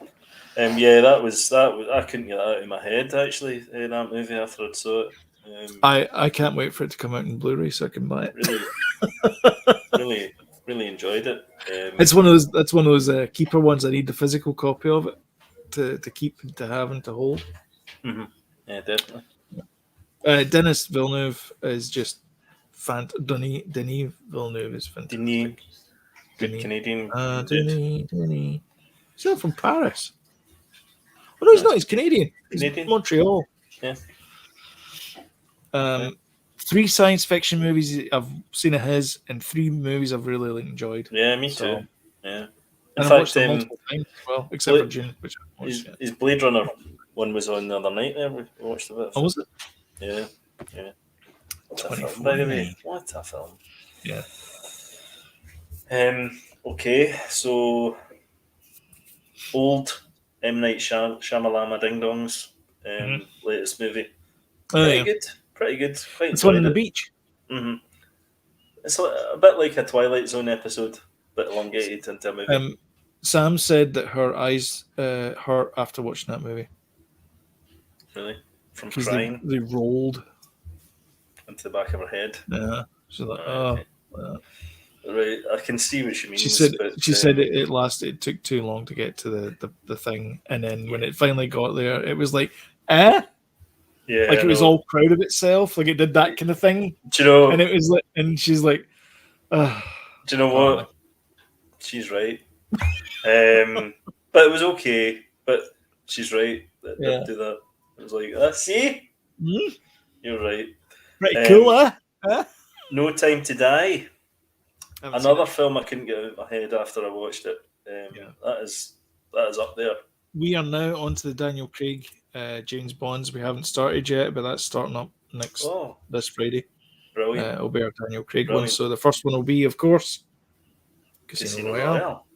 That was. I couldn't get that out of my head actually. That movie after I saw it. I can't wait for it to come out in Blu-ray so I can buy it. Really enjoyed it. It's one of those. That's one of those keeper ones. I need the physical copy of it to keep, to have, and to hold. Mm-hmm. Yeah, definitely. Denis Villeneuve is just Denis Villeneuve is fantastic. Denis. Canadian. Denis. He's not from Paris. Oh no, he's not. He's Canadian. He's from Montreal. Yeah. 3 science fiction movies I've seen of his, and 3 movies I've really enjoyed. Yeah, me too. Yeah. In fact, watched them multiple times as well, except for June, which I watched. His Blade Runner one was on the other night there. We watched a bit. Oh, was it? Yeah. What a film, 24. by the way. What a film. Yeah. Okay, so old M. Night Shyamalama Ding Dongs latest movie. Pretty good. Pretty good. Quite It's one enjoyed on the it. beach. Mm-hmm. It's a bit like a Twilight Zone episode, but elongated into a movie. Sam said that her eyes hurt after watching that movie. Really? From Because crying they rolled into the back of her head. Yeah. She's like, Okay. Right, I can see what she means. She said it lasted. It took too long to get to the thing, and then when it finally got there, it was like, yeah, like it was all proud of itself, like it did that kind of thing. Do you know? And it was like, and she's like, do you know what? She's right. But it was okay. But she's right. That do that. It was like, see, you're right. Pretty cool, huh? No Time to Die. Another film I couldn't get out of my head after I watched it. That is up there. We are now on to the Daniel Craig James Bonds. We haven't started yet, but that's starting up this Friday. Brilliant. It'll be our Daniel Craig one. So the first one will be, of course, Casino Royale.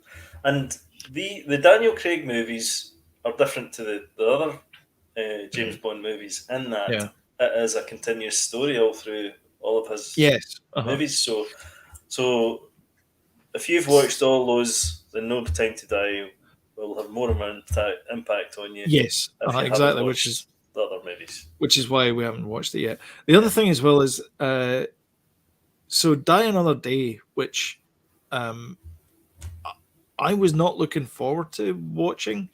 And the Daniel Craig movies are different to the other James Bond movies in that it is a continuous story all through all of his movies. So if you've watched all those, then No Time to Die will have more of an impact on you. Yes, exactly. Which is the other movies. Which is why we haven't watched it yet. The other thing as well is, so Die Another Day, which I was not looking forward to watching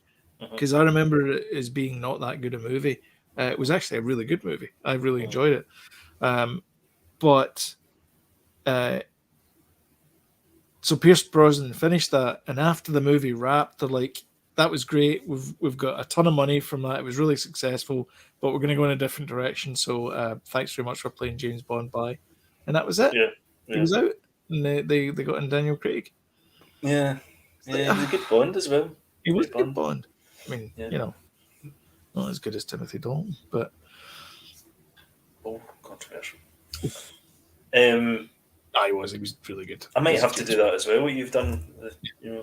because I remember it as being not that good a movie. It was actually a really good movie. I really enjoyed it. But so Pierce Brosnan finished that, and after the movie wrapped, they're like, that was great. We've got a ton of money from that. It was really successful, but we're going to go in a different direction. So thanks very much for playing James Bond. Bye. And that was it. He was out, and they got in Daniel Craig. Yeah. He was a good Bond as well. He was a good Bond. I mean, not as good as Timothy Dalton, but controversial. He was really good. I might have to do that as well. What you've done,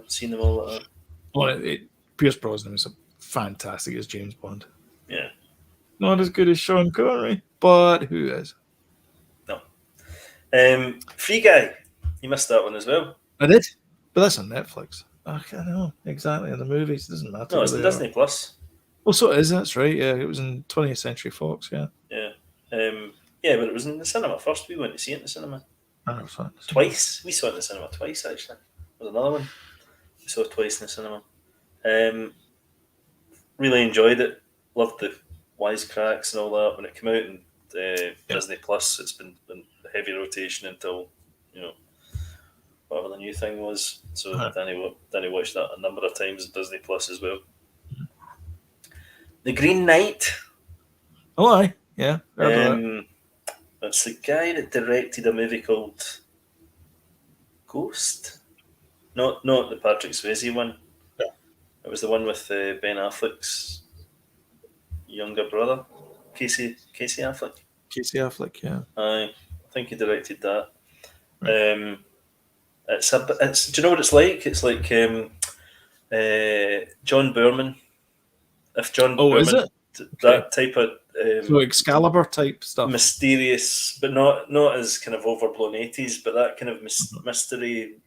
seen them all like that. Well, Pierce Brosnan was fantastic as James Bond. Yeah, not as good as Sean Connery, but who is? No. Free Guy. You missed that one as well. I did, but that's on Netflix. I know exactly. In the movies, it doesn't matter. No, it's on Disney Plus. Oh, so it is. That's right. Yeah, it was in 20th Century Fox. Yeah. Yeah. But it was in the cinema first. We went to see it in the cinema. Twice. We saw it in the cinema twice. Actually, there was another one. We saw it twice in the cinema. Really enjoyed it. Loved the wisecracks and all that when it came out in Disney Plus. It's been heavy rotation until whatever the new thing was. So Danny watched that a number of times in Disney Plus as well. The Green Knight. Oh, aye. Yeah. It's the guy that directed a movie called Ghost. Not the Patrick Swayze one. Yeah. It was the one with Ben Affleck's younger brother, Casey Affleck. Casey Affleck, yeah. I think he directed that. Right. It's. Do you know what it's like? It's like John Boorman. If John Boorman, is it? That type of so Excalibur type stuff, mysterious, but not as kind of overblown 80s, but that kind of mystery,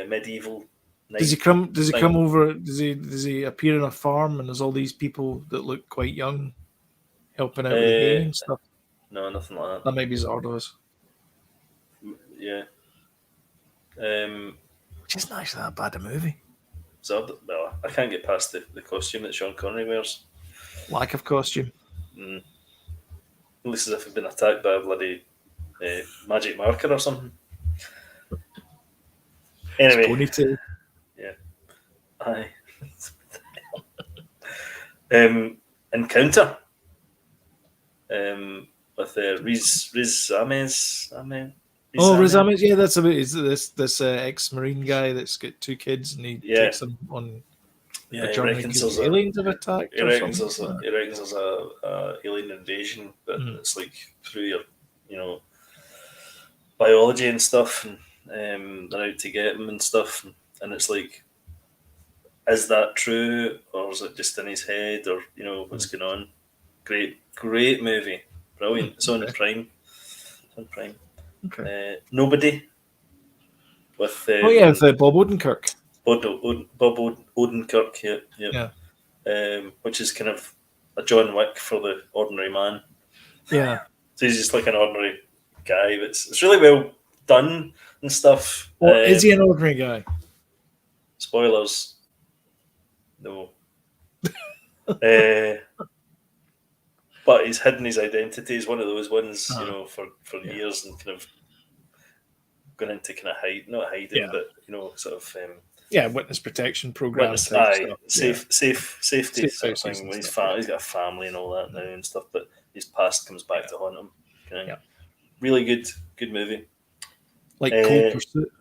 medieval. Does he come over? Does he appear in a farm and there's all these people that look quite young, helping out with the game and stuff? No, nothing like that. That might be Zardoz. Yeah. Which isn't actually that bad a movie. Well, I can't get past the costume that Sean Connery wears. Lack of costume. It looks as if he'd been attacked by a bloody magic marker or something. Anyway. Ponytail. Yeah. Aye. Encounter. With Riz Ahmed. Riz Ahmed, yeah, that's about this ex-Marine guy that's got two kids and he takes them on a journey because aliens have attacked. He reckons there's a alien invasion, but it's like through your biology and stuff, and they're out to get him and stuff, and it's like, is that true, or is it just in his head, or what's going on? Great movie, brilliant. It's on Prime. Okay. Nobody with with Bob Odenkirk. Bob Odenkirk, Yeah. Which is kind of a John Wick for the ordinary man. Yeah. So he's just like an ordinary guy, but it's really well done and stuff. Well, is he an ordinary guy? Spoilers. No. But he's hidden his identity. He's one of those ones, for years, and kind of gone into kind of not hiding, but sort of witness protection program. Safety sort of thing. He's got a family and all that now and stuff, but his past comes back to haunt him. Okay. Really good movie. Like Cold Pursuit.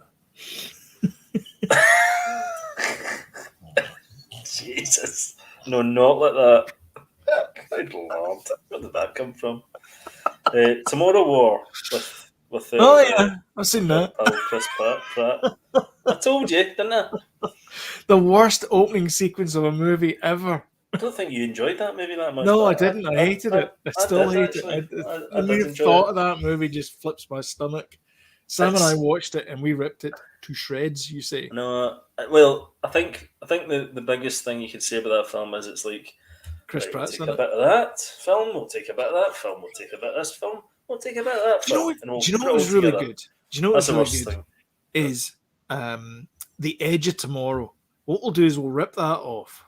Jesus, no, not like that. Good Lord, where did that come from? Tomorrow War with I've seen that. Chris Pratt. I told you, didn't I? The worst opening sequence of a movie ever. I don't think you enjoyed that movie that much. No, I didn't. I hated it. I still hate it. The mere thought of that movie just flips my stomach. Sam and I watched it and we ripped it to shreds, you say? No, well, I think the biggest thing you could say about that film is it's like, Chris Pratt's in it. We'll take a bit of that film, we'll take a bit of that film, we'll take a bit of this film, we'll take a bit of that film. Do you know what was really good? Do you know what's really good? Is The Edge of Tomorrow. What we'll do is we'll rip that off.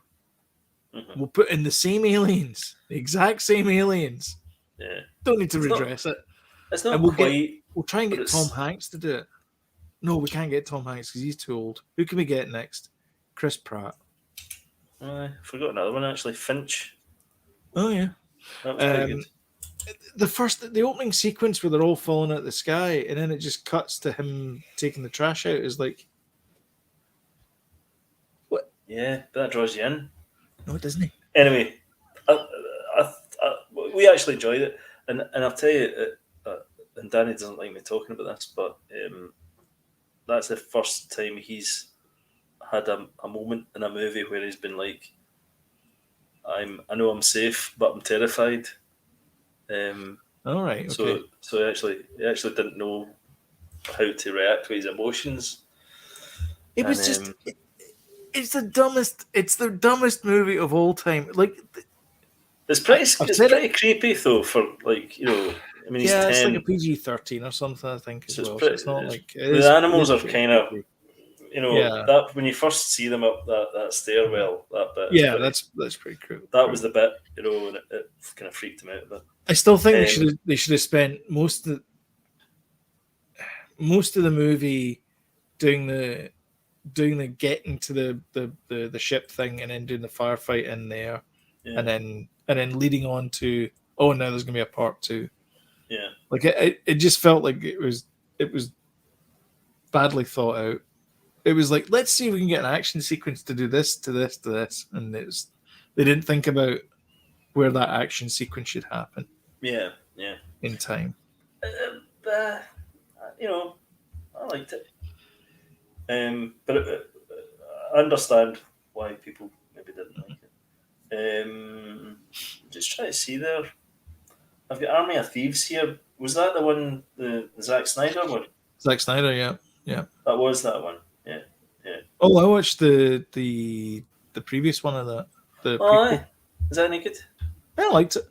Mm-hmm. We'll put in the same aliens, the exact same aliens. Yeah. Don't need to redress it. It's not quite. We'll try and get Tom Hanks to do it. No, we can't get Tom Hanks because he's too old. Who can we get next? Chris Pratt. I forgot another one actually. Finch. Oh yeah. That was pretty good. The opening sequence where they're all falling out of the sky and then it just cuts to him taking the trash out is like, what? Yeah, that draws you in. No, it doesn't. Anyway, we actually enjoyed it, and I'll tell you, and Danny doesn't like me talking about this, but that's the first time he's had a moment in a movie where he's been like, I know I'm safe, but I'm terrified. All right. Okay. So he actually didn't know how to react to his emotions. It was just. It's the dumbest movie of all time. Like, it's pretty creepy though. For like, I mean, he's 10. It's like a PG-13 or something. I think as well. It's not like the animals are kind of, that when you first see them up that stairwell, that bit. Yeah, that's pretty cool. That was the bit, and it kind of freaked him out a bit. I still think they should have spent most of the movie doing the getting to the ship thing and then doing the firefight in there, and then leading on to now there's gonna be a part 2. Yeah, like it just felt like it was badly thought out. It was like, let's see if we can get an action sequence to do this to this to this, and they didn't think about where that action sequence should happen. Yeah, in time. I liked it. But I understand why people maybe didn't like it. Just try to see there. I've got Army of Thieves here. Was that the one, the Zack Snyder one? Zack Snyder, yeah. That was that one. Yeah. Oh, I watched the previous one of that. Is that any good? I liked it.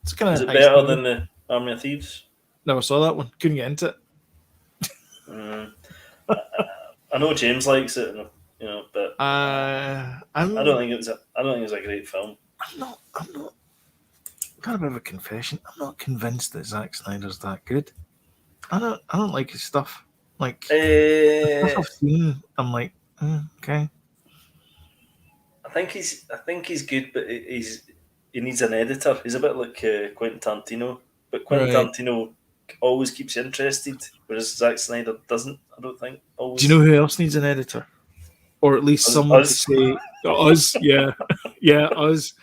It's kind of. Is it better than the Army of Thieves? Never saw that one. Couldn't get into it. I know James likes it, but I don't think it was a great film. I'm not. Got a bit of a confession. I'm not convinced that Zack Snyder's that good. I don't like his stuff. Like stuff I've seen, I'm like, okay. I think he's good, but he needs an editor. He's a bit like Quentin Tarantino, but Quentin Tarantino always keeps you interested, whereas Zack Snyder doesn't. I don't think. Always. Do you know who else needs an editor, or at least someone to say us? Yeah, us.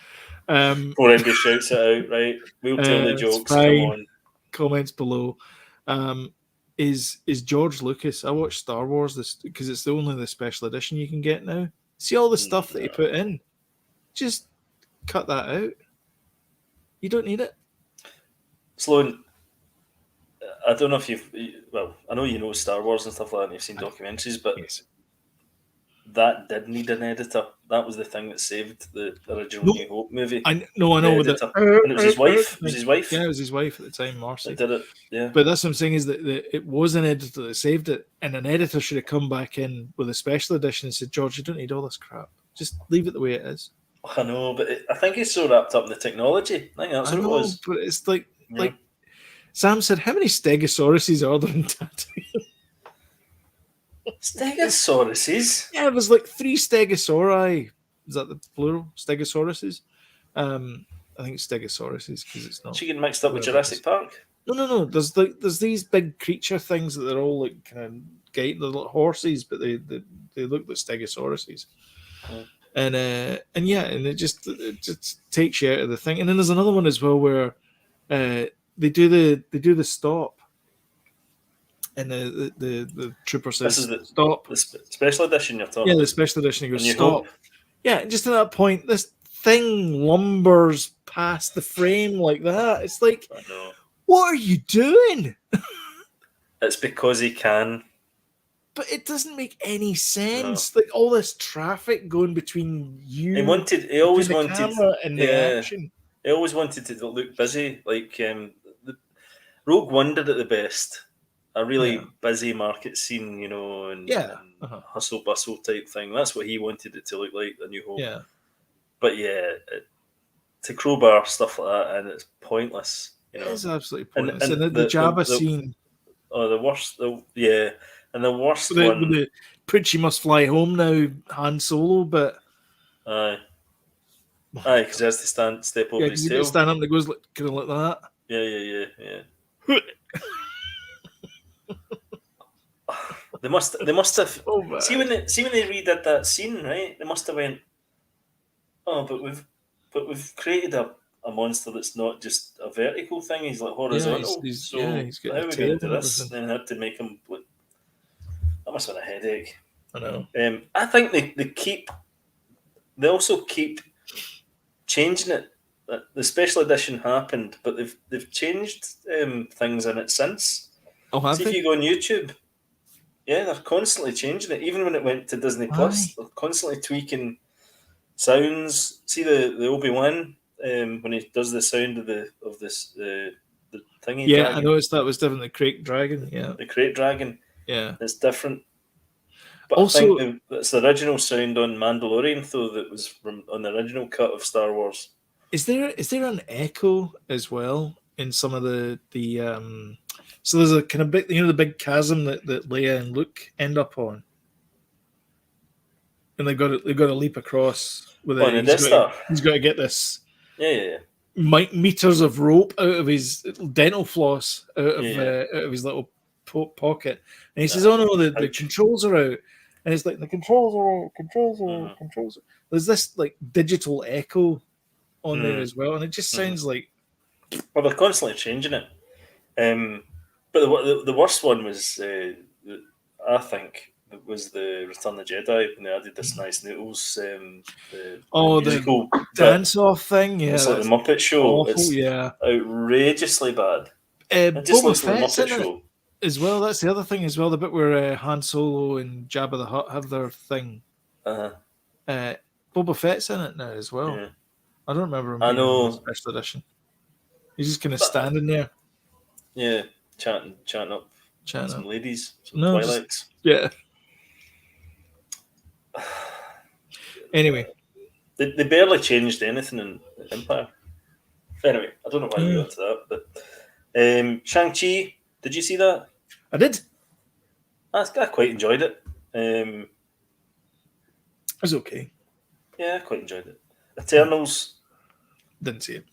Before anybody shouts it out, right? We'll tell the jokes. Come on. Comments below. is George Lucas. I watched Star Wars because it's the special edition you can get now. See all the stuff that he put in. Just cut that out. You don't need it. Sloan, I don't know if I know you know Star Wars and stuff like that, and you've seen documentaries, but that did need an editor. That was the thing that saved the original New Hope movie. I know. And it was his wife. It was his wife. Yeah, it was his wife at the time, Marcy. That did it. Yeah. But that's what I'm saying is that it was an editor that saved it, and an editor should have come back in with a special edition and said, "George, you don't need all this crap. Just leave it the way it is." I know, but I think he's so wrapped up in the technology. I think that's what it was. But it's like Sam said, how many Stegosauruses are there in Tatooine? Stegosauruses? Yeah, there's like 3 Stegosauri. Is that the plural? Stegosauruses? I think it's Stegosauruses because it's not. She getting mixed up with Jurassic Park? No. There's these big creature things that they're all like kind of they're like horses, but they look like Stegosauruses. And it just takes you out of the thing. And then there's another one as well where they do the stop, and the trooper says stop. The special edition you're talking. Yeah, the special edition. He goes stop. Yeah, just at that point, this thing lumbers past the frame like that. It's like, what are you doing? It's because he can. But it doesn't make any sense. No. Like all this traffic going between you. He always wanted camera and the action. He always wanted to look busy. Like Rogue One did it the best. A really busy market scene, and hustle bustle type thing. That's what he wanted it to look like. The New Hope. Yeah. But to crowbar stuff like that, and it's pointless. It is absolutely pointless. And the Jabba scene. Oh, the worst. And the worst one. With the Pritchie must fly home now, Han Solo, but. Aye, because he has to step over his tail. Stand up and it goes kind of like that. Yeah. They must have. Oh, see when they redid that scene, right? They must have went. Oh, but we've created a monster that's not just a vertical thing. He's like horizontal. He's how are we going to do this? Everything. Then they had to make him. That must have been a headache. I know. I think they also keep changing it. The special edition happened, but they've changed things in it since. Oh, have See they? if you go on YouTube, they're constantly changing it. Even when it went to Disney Plus, they're constantly tweaking sounds. See the Obi-Wan when he does the sound of the thingy. Yeah, dragon. I noticed that was different. The crate dragon. Yeah, the crate dragon. Yeah, it's different. But also, I think it's the original sound on Mandalorian, though, that was on the original cut of Star Wars. Is there an echo as well in some of the so there's a kind of big, the big chasm that Leia and Luke end up on, and they've got to leap across with it. He's got to get this meters of rope out of his dental floss out of his little pocket, and he says, "Oh no, the controls are out." And it's like the controls are out. There's this like digital echo on there as well, and it just sounds like. Well, they're constantly changing it. But the worst one was, I think, it was the Return of the Jedi when they added this nice noodles. The musical dance-off thing. Yeah, it's like the Muppet Show. Awful, it's outrageously bad. It just looks like the Muppet Show. As well, that's the other thing as well. The bit where Han Solo and Jabba the Hutt have their thing. Boba Fett's in it now as well. Yeah. I don't remember him being in the special edition. He's just kind of standing there. Yeah, chatting up some ladies, some Twilights. Yeah. Anyway. They barely changed anything in Empire. Anyway, I don't know why we got to that, but Shang-Chi, did you see that? I did. I quite enjoyed it. It was okay. Yeah, I quite enjoyed it. Eternals. Didn't see it.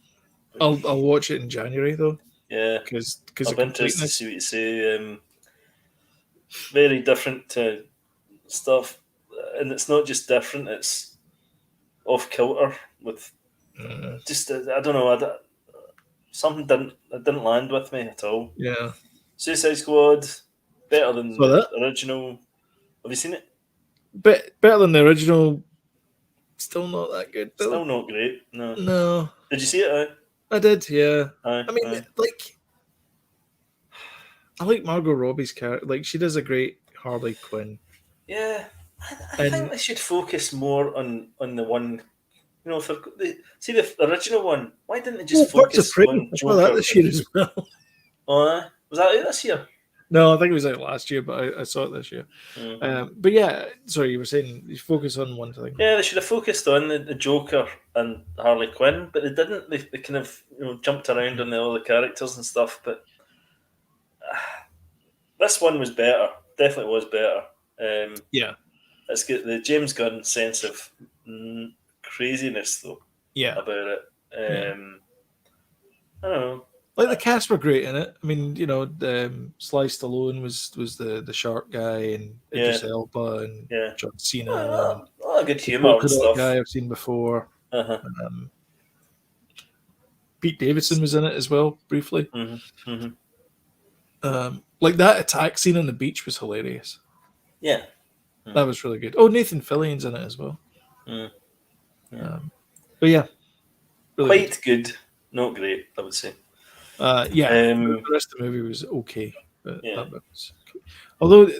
I'll watch it in January though. Yeah, because I'm interested to see what you say. Very different stuff, and it's not just different; it's off kilter with just I don't know. Something didn't land with me at all. Yeah, Suicide Squad. Better than the original. Have you seen it? Better than the original. Still not that good, though. Still not great. No. No. Did you see it? I did, yeah. I mean, I like Margot Robbie's character. Like, she does a great Harley Quinn. Yeah. I think they should focus more on the one. You know, see the original one. Why didn't they just focus on Joker? That this year as well. Oh, was that out this year? No, I think it was out last year, but I saw it this year. But yeah, sorry, you were saying you focus on one thing. Yeah, they should have focused on the Joker and Harley Quinn, but they didn't. They kind of jumped around on all the characters and stuff. But this one was better. Definitely was better. Yeah, it's got the James Gunn sense of craziness though. Yeah, about it. I don't know. Like the cast were great in it. I mean, Sly Stallone was the shark guy, and Idris Elba and John Cena. And good humor and stuff. Guy I've seen before. Pete Davidson was in it as well, briefly. Like that attack scene on the beach was hilarious. Yeah, that was really good. Oh, Nathan Fillion's in it as well. But yeah, really quite good. Not great, I would say. The rest of the movie was okay, but that bit was okay. Although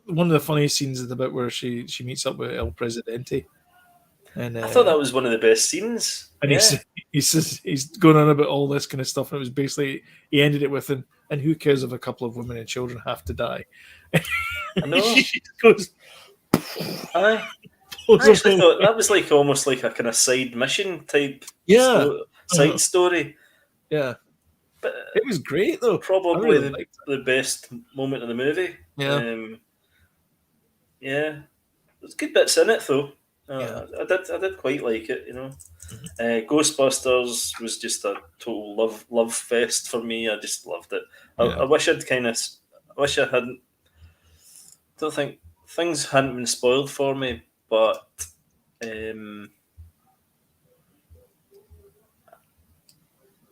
one of the funniest scenes is the bit where she meets up with El Presidente, and I thought that was one of the best scenes. And he says he's going on about all this kind of stuff, and it was basically he ended it with and who cares if a couple of women and children have to die? I know. She goes. I actually thought that was like almost like a kind of side mission type. Side story. Yeah. But it was great though. Probably really the best moment of the movie. There's good bits in it though. I did quite like it. Ghostbusters was just a total love fest for me. I just loved it. I wish I hadn't. Don't think things hadn't been spoiled for me, but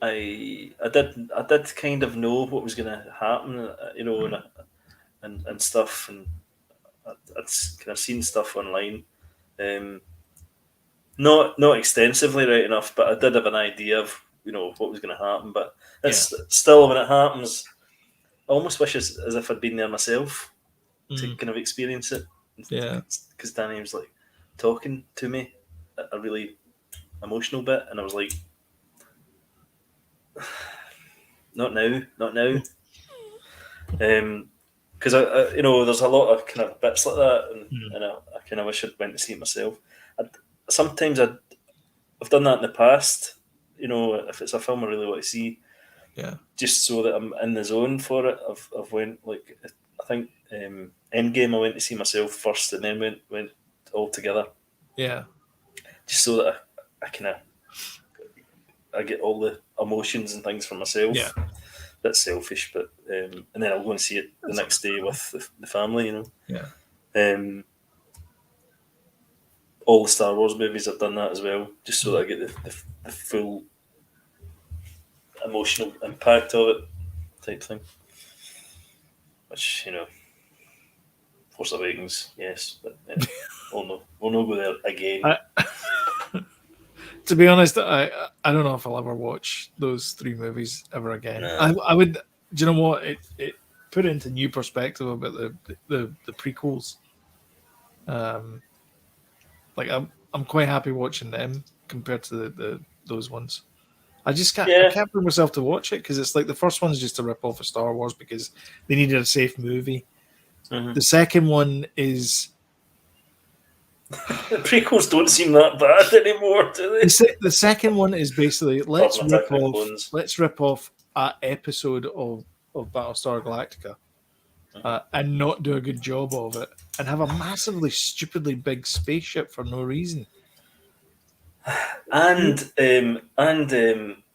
I did kind of know what was going to happen, and stuff, and I'd kind of seen stuff online, not extensively, right enough, but I did have an idea of what was going to happen. But it's still, when it happens, I almost wish as if I'd been there myself to kind of experience it. Yeah, because Danny was like talking to me a really emotional bit, and I was like, not now. Because there's a lot of kind of bits like that, and I kind of wish I'd went to see it myself. Sometimes I've done that in the past. If it's a film I really want to see, just so that I'm in the zone for it. I've went, like, I think Endgame I went to see myself first, and then went all together. Yeah, just so that I get all the emotions and things for myself. Yeah, that's selfish, but and then I'll go and see it the next day with the family. Yeah. All the Star Wars movies, I've done that as well, just so that I get the full emotional impact of it, type thing. Which, Force Awakens, yes, but we'll not go there again. To be honest, I don't know if I'll ever watch those three movies ever again. No. I would. Do you know what? It put it into new perspective about the prequels. Like I'm quite happy watching them compared to those ones. I just can't. I can't bring myself to watch it because it's like the first one's just a rip off of Star Wars because they needed a safe movie. Mm-hmm. The second one is. The prequels don't seem that bad anymore, do they? The second one is basically let's rip off an episode of Battlestar Galactica and not do a good job of it and have a massively stupidly big spaceship for no reason. And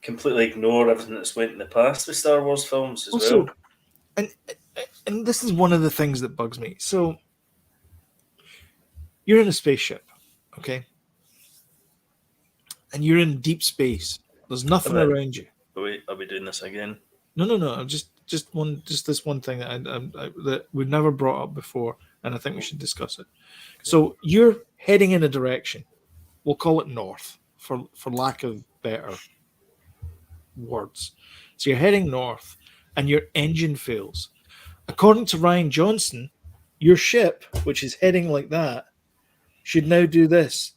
completely ignore everything that's went in the past with Star Wars films as well. And this is one of the things that bugs me. So you're in a spaceship, okay? And you're in deep space. There's nothing around you. Wait, are we doing this again? No. just this one thing that that we've never brought up before, and I think we should discuss it. So you're heading in a direction. We'll call it north, for lack of better words. So you're heading north, and your engine fails. According to Ryan Johnson, your ship, which is heading like that, should now do this.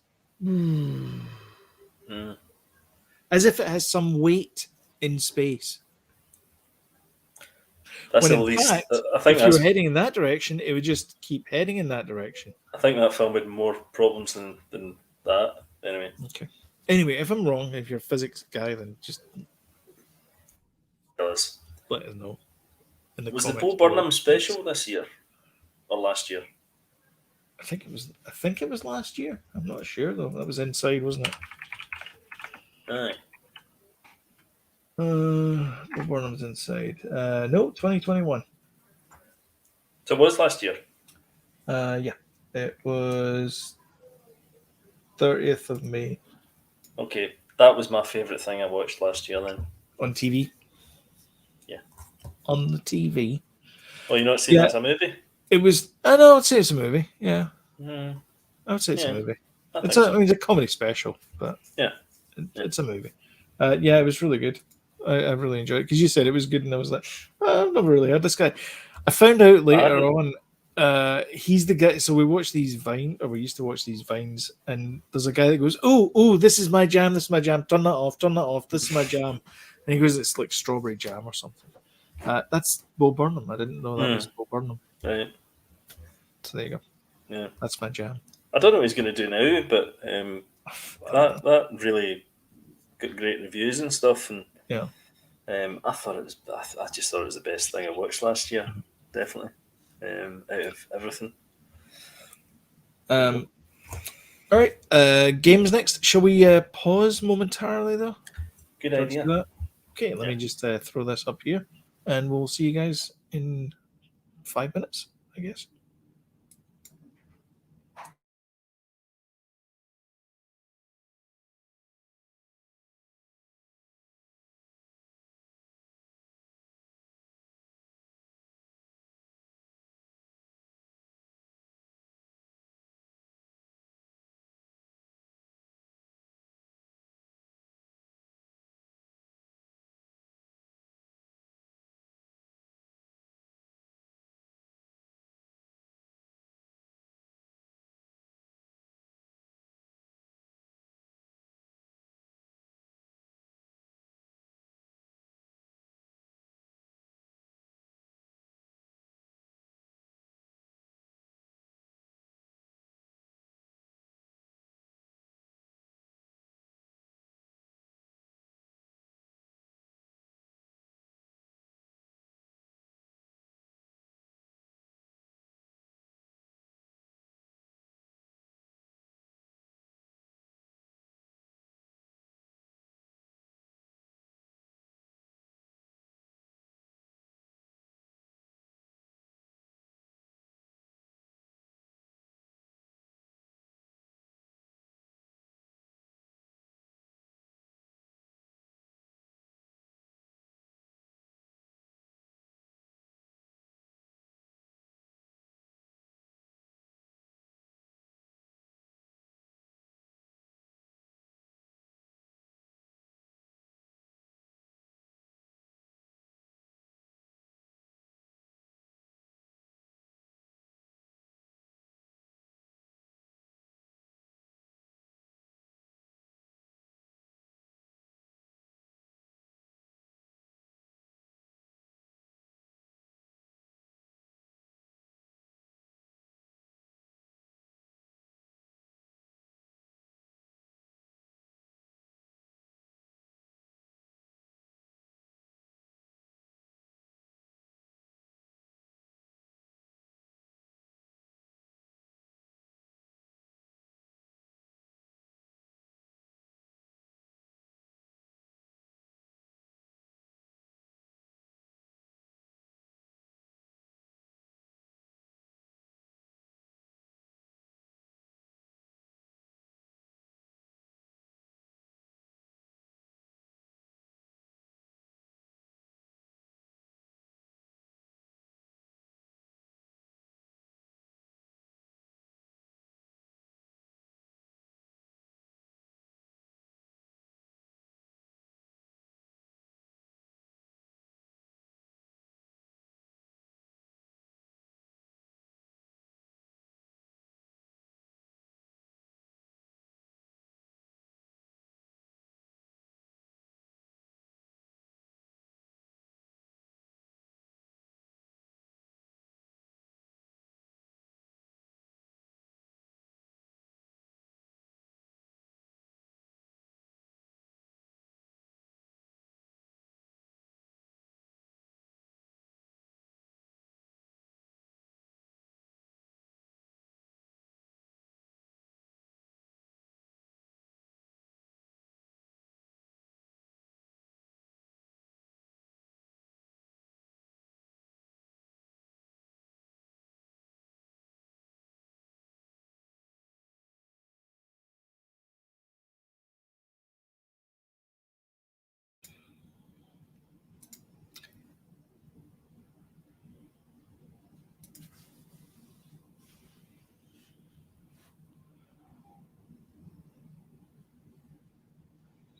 As if it has some weight in space. That's When at in least. fact, I think if you were that's. heading in that direction, it would just keep heading in that direction. I think that film had more problems than that. Anyway. Okay. Anyway, if I'm wrong, if you're a physics guy, then just Does. let us know in the Was the comments Bo below. Burnham special this year or last year? I think it was last year. I'm not sure though. That was Inside, wasn't it? Aye. Bo Burnham's Inside. No, 2021. So it was last year. Yeah, it was 30th of May Okay, that was my favourite thing I watched last year. Then on TV. Yeah. On the TV. Oh, you're not seeing that as a movie? It was. I know. I'd say it's a movie. Yeah. I would say it's a movie. It's a comedy special, but it's a movie. Yeah, it was really good. I really enjoyed it because you said it was good, and I was like, I've never really heard this guy. I found out later on he's the guy. So we watch these we used to watch these Vines, and there's a guy that goes, "Oh, this is my jam. This is my jam. Turn that off. Turn that off. This is my jam." And he goes, "It's like strawberry jam or something." That's Bo Burnham. I didn't know that was Bo Burnham. Right. So there you go. Yeah, that's my jam. I don't know what he's going to do now, but that really got great reviews and stuff, and I thought it was. I just thought it was the best thing I watched last year, definitely, out of everything. All right, games next. Shall we pause momentarily though? Good idea. Okay, let me just throw this up here, and we'll see you guys in 5 minutes, I guess.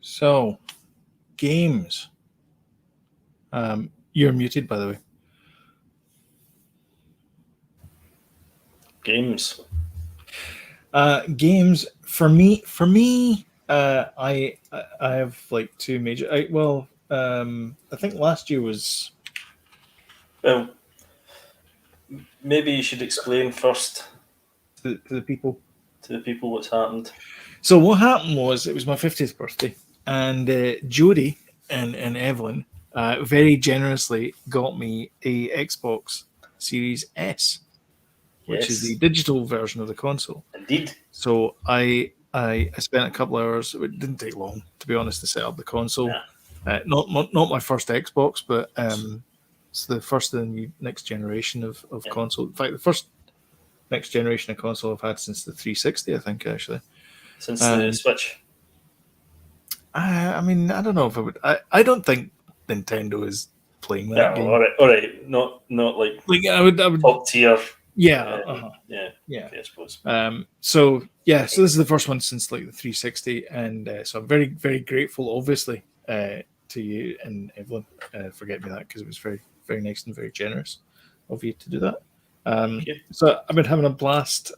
So, games. You're muted, by the way. Games. Games for me. I have like two major. I think last year was. Well, maybe you should explain first To the people. To the people what's happened. So what happened was it was my 50th birthday, and Jodie and Evelyn very generously got me a Xbox Series S, which is the digital version of the console. Indeed. So I spent a couple of hours. It didn't take long, to be honest, to set up the console. Yeah. Not my first Xbox, but it's the first of the new next generation of console. In fact, the first next generation of console I've had since the 360, I think, actually. Since the Switch. I mean, I don't know if I would. I don't think Nintendo is playing that game. All right. Not like I would top tier. Yeah. Okay, I suppose. So this is the first one since like the 360, and so I'm very, very grateful, obviously, to you and Evelyn for getting me that, because it was very, very nice and very generous of you to do that. So I've been having a blast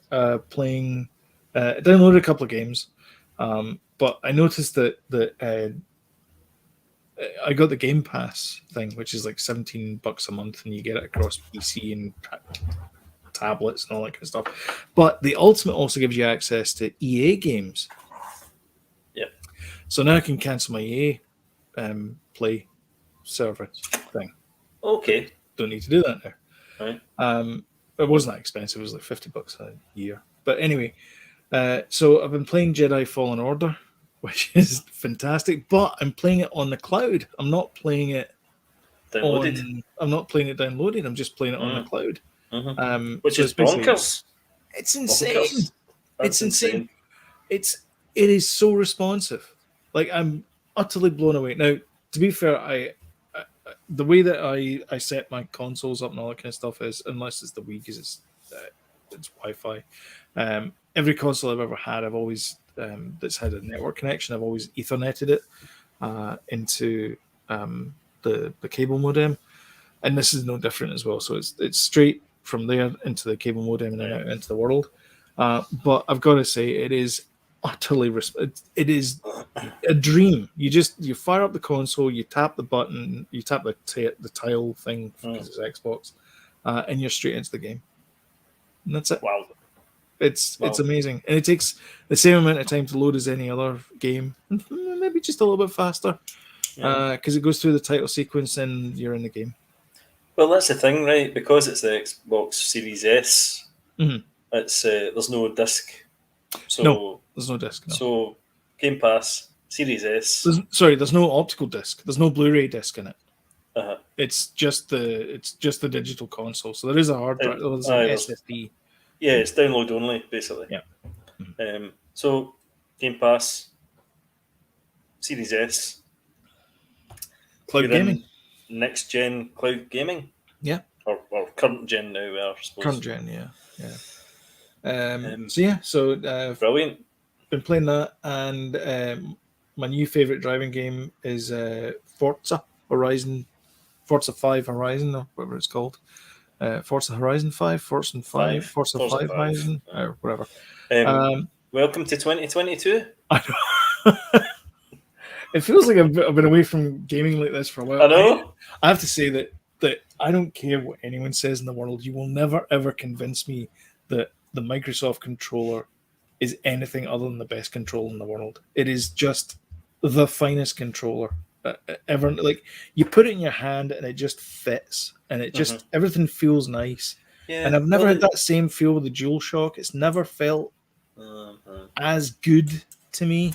playing. I downloaded a couple of games, but I noticed that I got the Game Pass thing, which is like $17 a month, and you get it across PC and tablets and all that kind of stuff. But the Ultimate also gives you access to EA games. Yep. So now I can cancel my EA Play server thing. Okay. Don't need to do that now. Right. It wasn't that expensive. It was like $50 a year. But anyway, so I've been playing Jedi Fallen Order, which is fantastic. But I'm playing it on the cloud. I'm not playing it downloaded. I'm not playing it downloaded. I'm just playing it on the cloud. Mm-hmm. Which is bonkers. It's insane. Bonkers. It's insane. It is so responsive. Like, I'm utterly blown away. Now, to be fair, I the way that I set my consoles up and all that kind of stuff is, unless it's the Wii, because it's Wi-Fi. Every console I've ever had, I've always that's had a network connection. I've always Etherneted it into the cable modem, and this is no different as well. So it's straight from there into the cable modem and then out into the world. But I've got to say, it is utterly it is a dream. You fire up the console, you tap the button, you tap the tile thing because it's Xbox, and you're straight into the game. And that's it. Wow. It's amazing, and it takes the same amount of time to load as any other game, maybe just a little bit faster, because it goes through the title sequence and you're in the game. Well, that's the thing, right? Because it's the Xbox Series S, it's there's no disc. So no, there's no disc. No. So Game Pass Series S. There's no optical disc. There's no Blu-ray disc in it. It's just the digital console. So there is a hard drive. There's an SSD. Yeah, it's download only, basically. Yeah. So Game Pass Series S. Cloud gaming. Next gen cloud gaming. Yeah. Or current gen now, I suppose. Current gen, yeah. So brilliant. Been playing that, and my new favorite driving game is Forza Horizon, Forza 5 Horizon, or whatever it's called. Forza Horizon 5, Forza 5 Horizon, or whatever. Welcome to 2022. I know. It feels like I've been away from gaming like this for a while. I know. I have to say that I don't care what anyone says in the world. You will never, ever convince me that the Microsoft controller is anything other than the best controller in the world. It is just the finest controller ever. Like, you put it in your hand and it just fits, and it just everything feels nice. Yeah, and I've never had that same feel with the DualShock. It's never felt as good to me.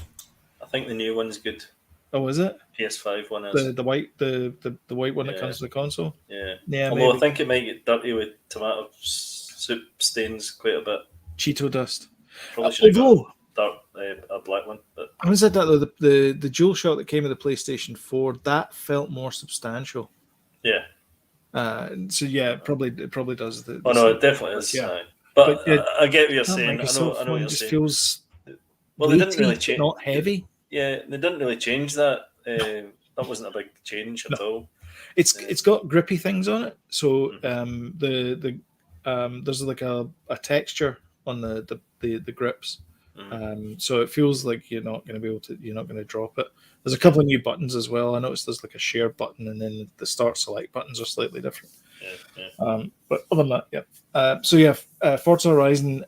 I think the new one's good. Oh, is it? PS5 one is the white one that comes with the console. Yeah. Although maybe. I think it might get dirty with tomato soup stains quite a bit. Cheeto dust. Although a black one. But having said that, though, the DualShock that came with the PlayStation 4, that felt more substantial. Yeah. So yeah, it probably does. No, it definitely is. Yeah. But I get what you're saying. I know what you're saying. Feels well, they didn't really change. Not heavy. Yeah, they didn't really change that. That wasn't a big change at all. It's got grippy things on it. So there's like a texture on the grips. So it feels like you're not going to drop it. There's a couple of new buttons as well. I noticed there's like a share button, and then the start select buttons are slightly different. But other than that, Forza Horizon,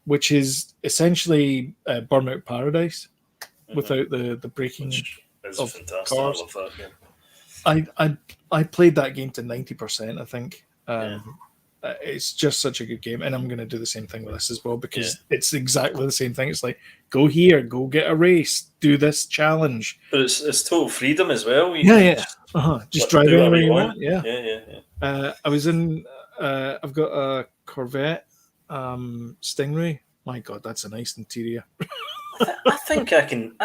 which is essentially Burnout Paradise without the braking of fantastic. cars. I love that game. I played that game to 90%, I think. It's just such a good game, and I'm going to do the same thing with this as well, because it's exactly the same thing. It's like, go here, go get a race, do this challenge. But it's total freedom as well. Just drive anywhere you want. I was in. I've got a Corvette Stingray. My God, that's a nice interior. I think I can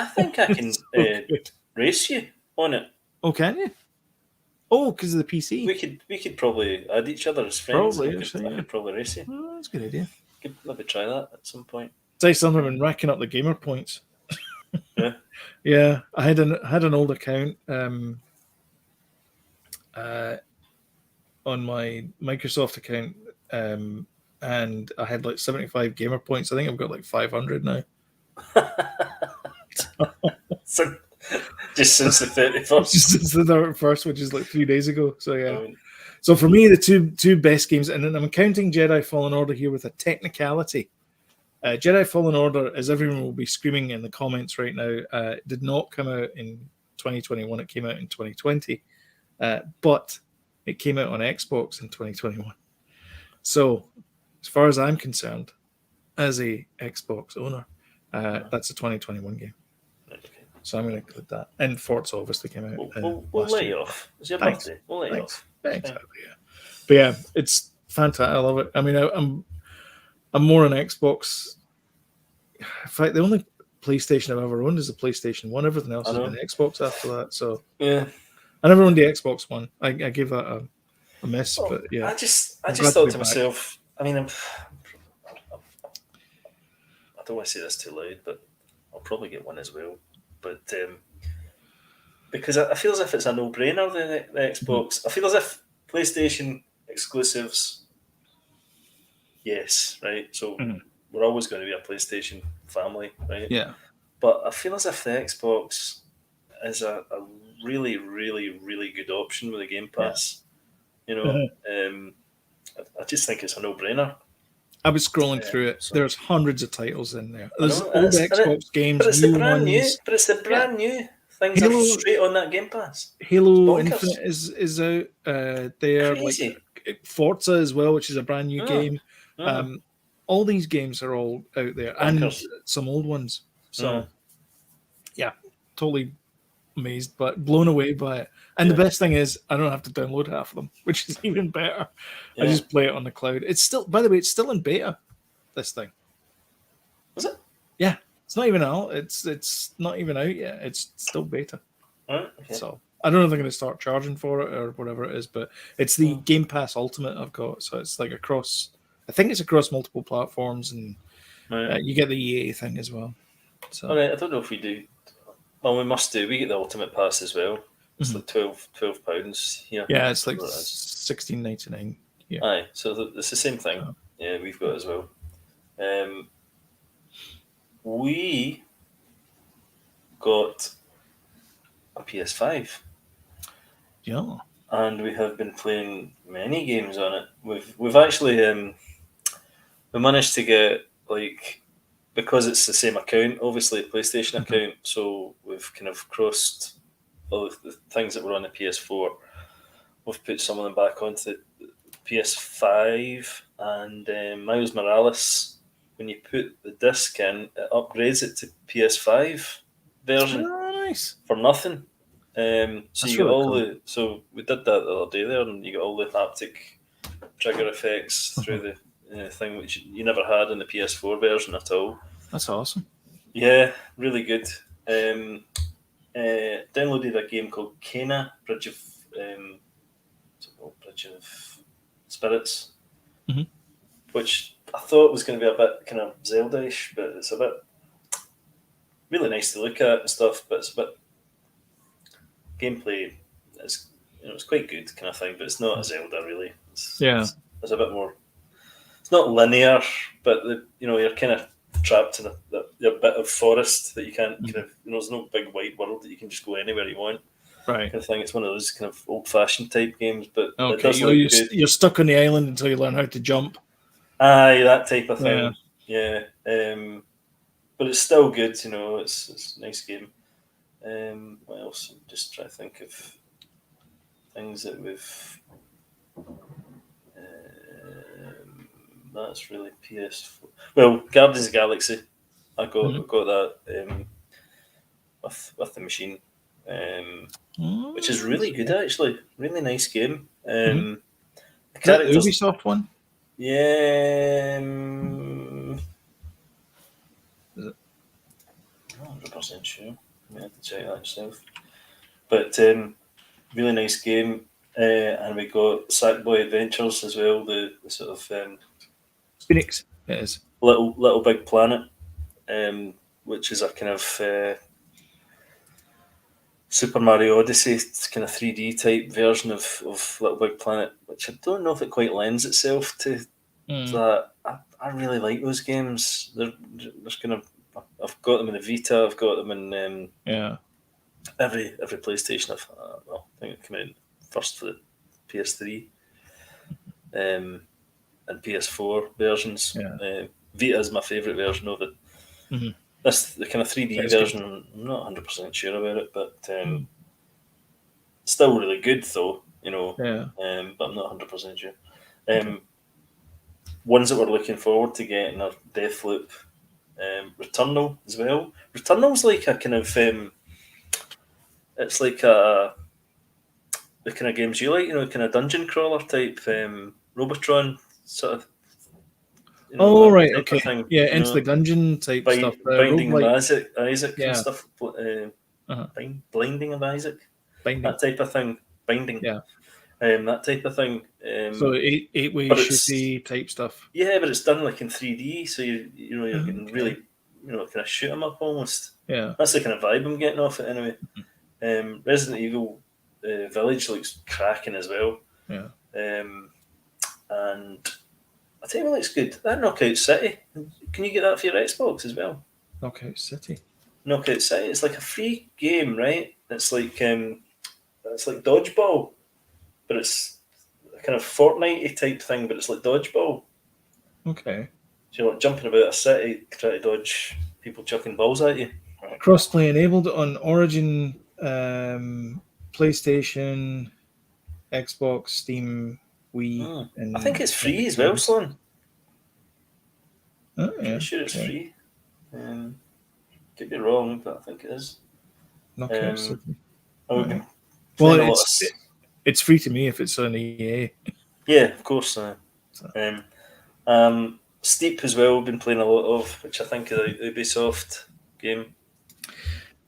race you on it. Oh, can you? Oh, because of the PC. We could probably add each other as friends. Probably, I could probably race you. Oh, that's a good idea. Could maybe try that at some point. Say something and racking up the gamer points. Yeah. I had an old account on my Microsoft account, and I had like 75 gamer points. I think I've got like 500 now. So, just since the 31st. Just since the 31st, which is like 3 days ago. So yeah. So for me, the two best games, and then I'm counting Jedi Fallen Order here with a technicality. Jedi Fallen Order, as everyone will be screaming in the comments right now, did not come out in 2021. It came out in 2020, but it came out on Xbox in 2021. So, as far as I'm concerned, as a Xbox owner, that's a 2021 game. So I'm going to include that. And Forza obviously came out. We'll lay you off. It's your birthday. We'll lay you off. Exactly. Yeah. But yeah, it's fantastic. I love it. I mean, I'm more an Xbox. In fact, the only PlayStation I've ever owned is a PlayStation 1. Everything else has been Xbox after that. So yeah, I never owned the Xbox One. I gave that a miss. But yeah, I just thought to myself. I mean, I don't want to say this too loud, but I'll probably get one as well. But because I feel as if it's a no-brainer, the Xbox. I feel as if PlayStation exclusives, yes, right? So we're always going to be a PlayStation family, right? Yeah. But I feel as if the Xbox is a really, really, really good option with the Game Pass. I just think it's a no-brainer. I was scrolling through it. So there's hundreds of titles in there. There's old Xbox games, but it's new the brand ones. But it's the brand new things are straight on that Game Pass. Halo Infinite is out there. Crazy. Like Forza as well, which is a brand new game. All these games are all out there, and some old ones. So, yeah, totally amazed, but blown away by it. And the best thing is, I don't have to download half of them, which is even better. I just play it on the cloud. It's still, by the way, it's still in beta. This thing. Is it? Yeah, it's not even out. It's not even out yet. It's still beta. Okay. So I don't know if they're going to start charging for it or whatever it is, but it's the Game Pass Ultimate I've got. So it's like across. I think it's across multiple platforms, and you get the EA thing as well. So all right, I don't know if we do. Well, we must do. We get the Ultimate Pass as well. It's like £12 here. Yeah, it's like $16.99. Yeah. Aye, so it's the same thing. Yeah, we've got as well. We got a PS5. Yeah. And we have been playing many games on it. We've actually we managed to get, like, because it's the same account, obviously a PlayStation account, so we've kind of crossed all the things that were on the PS4. We've put some of them back onto the PS5, and Miles Morales, when you put the disc in, it upgrades it to PS5 version for nothing. So you get all so we did that the other day there, and you get all the haptic trigger effects through the thing, which you never had in the PS4 version at all. That's awesome. Yeah, really good. Downloaded a game called Kena, Bridge of Spirits, which I thought was going to be a bit kind of Zelda-ish, but it's a bit really nice to look at and stuff, but it's a bit gameplay. It's quite good kind of thing, but it's not a Zelda really. It's a bit more. It's not linear, but you're kind of trapped in a bit of forest that you can't kind of. There's no big wide world that you can just go anywhere you want. Right. Kind of thing. It's one of those kind of old-fashioned type games, but okay, it does look good. You're stuck on the island until you learn how to jump. Aye, that type of thing. Yeah. But it's still good. It's a nice game. What else? I'm just trying to think of things that we've. That's really PS4. Well, Guardians of the Galaxy. I got that with the machine, which is really good actually. Really nice game. Is that the Ubisoft one? Yeah. Is it? I'm not 100% sure. I have to check that yourself. But really nice game. And we got Sackboy Adventures as well, the sort of Phoenix, it is. Little Big Planet, which is a kind of Super Mario Odyssey kind of 3D type version of Little Big Planet, which I don't know if it quite lends itself to that. I really like those games. They're kind of. I've got them in the Vita. I've got them in every PlayStation. I think it came out first for the PS3 and PS4 versions. Vita is my favourite version of it. This the kind of 3D version. I'm not 100% sure about it, but still really good though. But I'm not 100% sure. Ones that we're looking forward to getting are Deathloop, Returnal as well. Returnal's like a kind of it's like the kind of games you like, kind of dungeon crawler type, Robotron sort of. Right, okay. Thing, into the dungeon type stuff. Binding of Isaac and stuff. Blinding of Isaac. That type of thing. Binding. That type of thing. So eight-way shooty type stuff. Yeah, but it's done like in 3D, so you're getting really kind of shoot 'em up almost. Yeah, that's the kind of vibe I'm getting off it anyway. Resident Evil Village looks cracking as well. Yeah, and I tell you what looks good. That Knockout City. Can you get that for your Xbox as well? Knockout City. Knockout City. It's like a free game, right? It's like dodgeball, but it's a kind of Fortnite type thing, but it's like dodgeball. Okay. So you're like jumping about a city, trying to dodge people chucking balls at you. Right. Crossplay enabled on Origin, PlayStation, Xbox, Steam, Wii. And I think it's free as well, Sloan. Oh, yeah. I'm sure it's free. Could be wrong, but I think it is. Knockout City. Well, it's free to me if it's on EA. Yeah, of course. Steep as well, been playing a lot of, which I think is a Ubisoft game.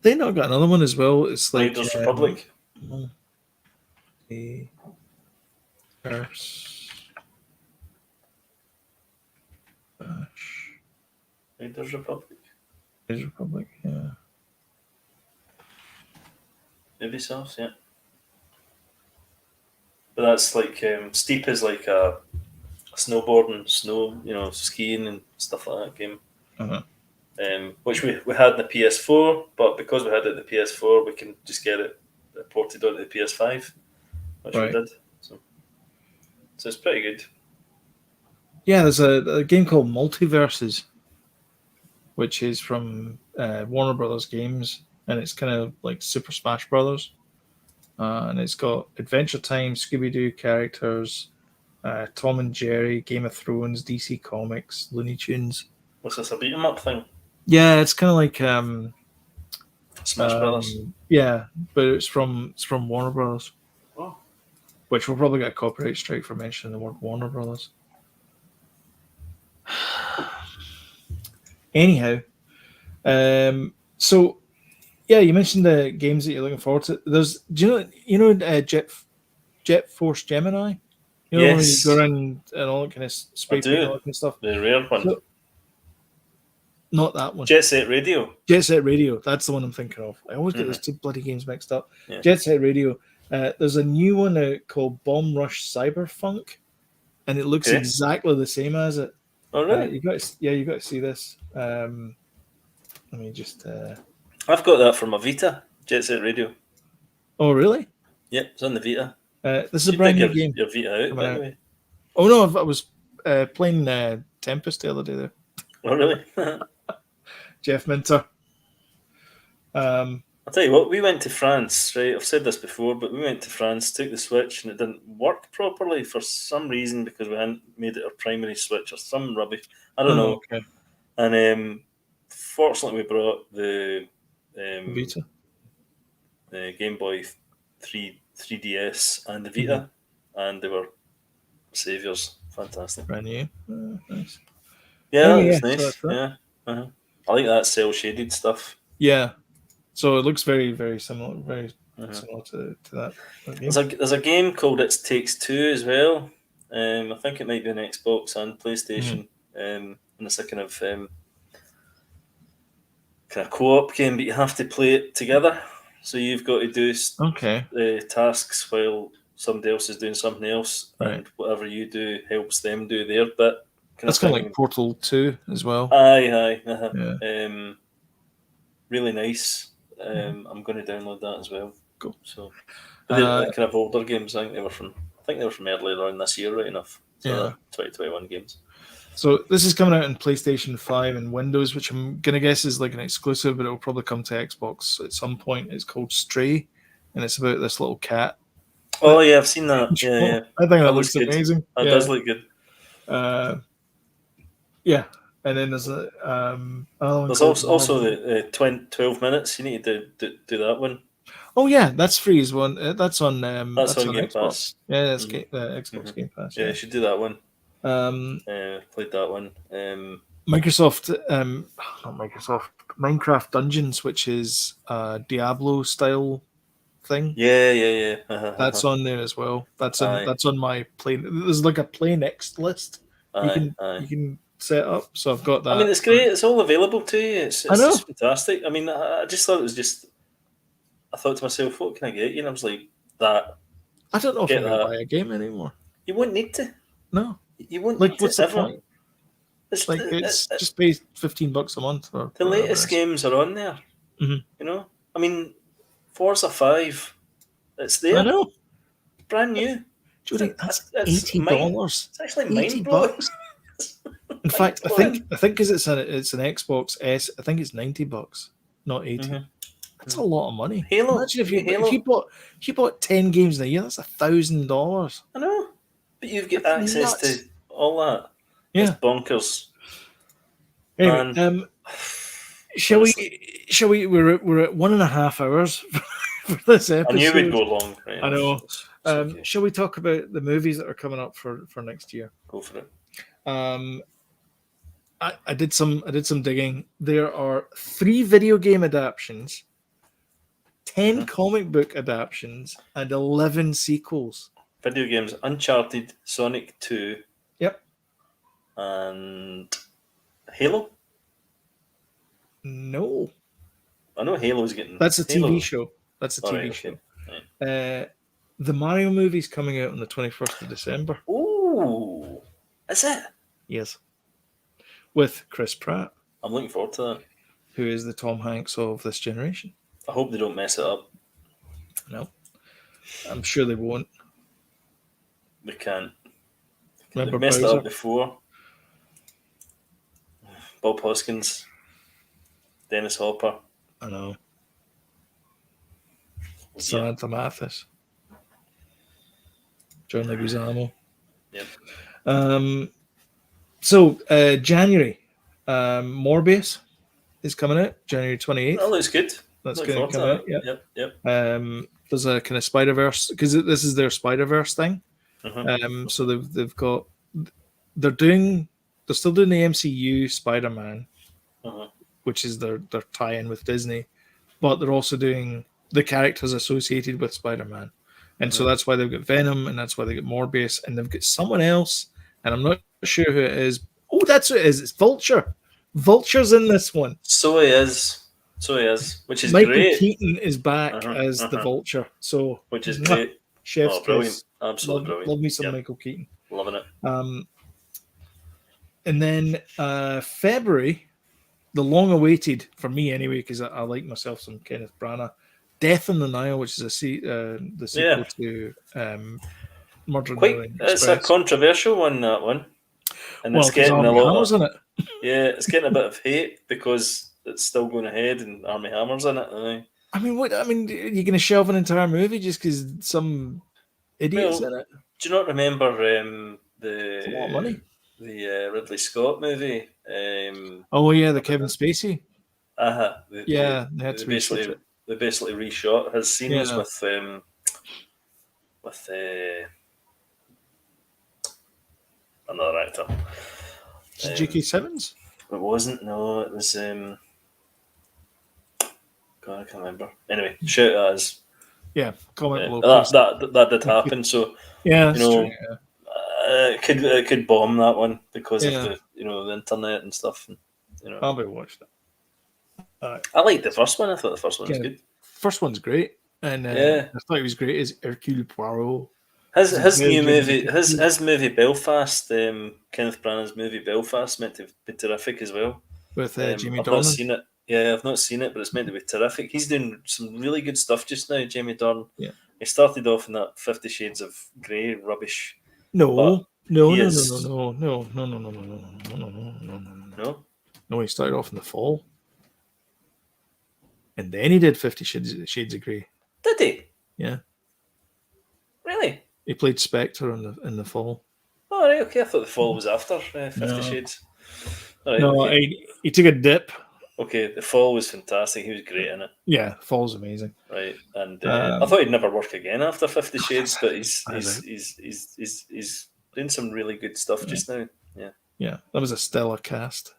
They not got another one as well. It's like Riders Republic. The Riders Republic. Riders Republic, yeah. Ubisoft, yeah. But that's like Steep is like a snowboarding, skiing and stuff like that game. Which we had in the PS4, but because we had it in the PS4, we can just get it ported onto the PS5, which we did. So it's pretty good. Yeah, there's a game called Multiverses, which is from Warner Brothers Games, and it's kind of like Super Smash Brothers. And it's got Adventure Time, Scooby-Doo characters, Tom and Jerry, Game of Thrones, DC Comics, Looney Tunes. What's this, a beat-em-up thing? Yeah, it's kind of like Smash Brothers. Yeah, but it's from Warner Brothers. Oh. Which will probably get a copyright strike for mentioning the word Warner Brothers. Anyhow, so yeah, you mentioned the games that you're looking forward to. Do you know Jet Force Gemini? You know, yes. when you go around and all that kind of spray paint and all that kind of stuff. The rare one. Not that one. Jet Set Radio. Jet Set Radio. That's the one I'm thinking of. I always get those two bloody games mixed up. Yeah. Jet Set Radio. There's a new one out called Bomb Rush Cyberpunk, and it looks exactly the same as it. Oh, really? You got to see this. Let me just. I've got that from my Vita. Jet Set Radio. Oh, really? Yep, it's on the Vita. This is a brand new game. Your Vita out, by the way. Oh no, I was playing Tempest the other day there. Oh, really? Jeff Minter. I'll tell you what, we went to France, right? I've said this before, but we went to France, took the Switch, and it didn't work properly for some reason because we hadn't made it our primary Switch or some rubbish. I don't know. Okay. And fortunately, we brought the Vita, the Game Boy 3DS, and the Vita, and they were saviours. Fantastic. Brand new. Nice. Yeah, it's nice. Yeah. I like that cell shaded stuff. Yeah. So it looks very, very similar. Very similar to that. There's a game called It Takes Two as well. I think it might be on Xbox and PlayStation. And it's a kind of co-op game, but you have to play it together. So you've got to do tasks while somebody else is doing something else, and whatever you do helps them do their bit. That's kind of like Portal 2 as well. Aye. Really nice. I'm going to download that as well. Cool. So, but they're kind of older games. I think they were from earlier on this year, right enough. So 2021 games. So this is coming out on PlayStation 5 and Windows, which I'm going to guess is like an exclusive, but it'll probably come to Xbox at some point. It's called Stray, and it's about this little cat. Oh, yeah, I've seen that. Yeah. I think that looks amazing. That does look good. Yeah, and then there's there's also the 12 minutes. You need to do that one. Oh yeah, that's free as one. That's on Game Xbox. Pass. Yeah, that's Xbox Game Pass. Yeah, you should do that one. Played that one. Minecraft Dungeons, which is a Diablo style thing. Yeah. That's on there as well. That's on my play. There's like a play next list. You can set up. So I've got that. I mean, it's great. It's all available to you. It's just fantastic. I mean, I just thought it was just. I thought to myself, what can I get you? And I was like, that. I don't know if I'm going to buy a game anymore. You wouldn't need to. No. You wouldn't like, need what's to the ever. point? It's just pay $15 a month. The latest games are on there. Mm-hmm. You know? I mean, Forza 5, it's there. I know. Brand new. Judy, that's $80. It's actually mind-blowing. In fact, I think because it's an Xbox S, I think it's $90, not $80. Mm-hmm. That's a lot of money. Halo. Imagine if you bought 10 games in a year, that's $1,000. I know, but you've got access to all that. Yeah, it's bonkers. Anyway, shall we? We're at 1.5 hours for this episode. I knew we'd go long. Right? I know. Okay. Shall we talk about the movies that are coming up for next year? Go for it. I did some digging. There are 3 video game adaptions, 10 comic book adaptions, and 11 sequels. Video games: Uncharted, Sonic 2. Yep. And Halo. No. I know Halo's getting. That's a TV show. That's a TV show. Right. The Mario movie's coming out on the 21st of December. Ooh, is it? Yes. With Chris Pratt. I'm looking forward to that. Who is the Tom Hanks of this generation. I hope they don't mess it up. No. I'm sure they won't. They can't. Remember They've messed Bowser? it up before. Bob Hoskins. Dennis Hopper. I know. Samantha Mathis. John Leguizamo. Yep. So January, Morbius is coming out January 28th. That looks good. That's going to come out. Yep. There's a kind of Spider-Verse because this is their Spider-Verse thing. Uh-huh. So they're still doing the MCU Spider-Man, which is their tie-in with Disney, but they're also doing the characters associated with Spider-Man. And so that's why they've got Venom, and that's why they got Morbius, and they've got someone else, and I'm not sure who it is. Oh, that's who it is. It's Vulture. Vulture's in this one. So he is, which is Michael great. Keaton is back as the Vulture, so which is great. Chef's brilliant, kiss. absolutely brilliant. Love me some Michael Keaton. Loving it. And then February, the long-awaited for me anyway, because I like myself some Kenneth Branagh, Death on the Nile, which is the sequel to Murder in the Orient Express. It's a controversial one, that one. And it's getting a lot Hammer's in it. Yeah, it's getting a bit of hate because it's still going ahead and Armie Hammer's in it. I mean, you're going to shelve an entire movie just because some idiots in it? Do you not remember it's a lot of money. The Ridley Scott movie? The Kevin Spacey. They had to reshoot it. They basically reshot his scenes with another actor. J.K. Simmons? It wasn't. No, it was. God, I can't remember. Anyway, shout it as. Yeah, comment below. That did happen. So true, it could bomb that one because of the the internet and stuff. And, I'll be watching it. I liked the first one. I thought the first one was good. First one's great, and I thought he was great as Hercule Poirot. His new movie, his movie Belfast, Kenneth Branagh's movie Belfast, meant to be terrific as well. With Jamie Dornan. I've not seen it. Yeah, I've not seen it, but it's meant to be terrific. He's doing some really good stuff just now, Jamie Dornan. Yeah. He started off in that 50 Shades of Grey rubbish. No. No. He started off in The Fall. And then he did 50 Shades of Grey. Did he? Yeah. Really? He played Spectre in the Fall. Oh, right, okay. I thought The Fall was after 50 Shades. Right, no, okay. He took a dip. Okay, The Fall was fantastic. He was great in it. Yeah, Fall's amazing. Right, and I thought he'd never work again after 50 Shades, but he's doing some really good stuff just now. Yeah. Yeah, that was a stellar cast.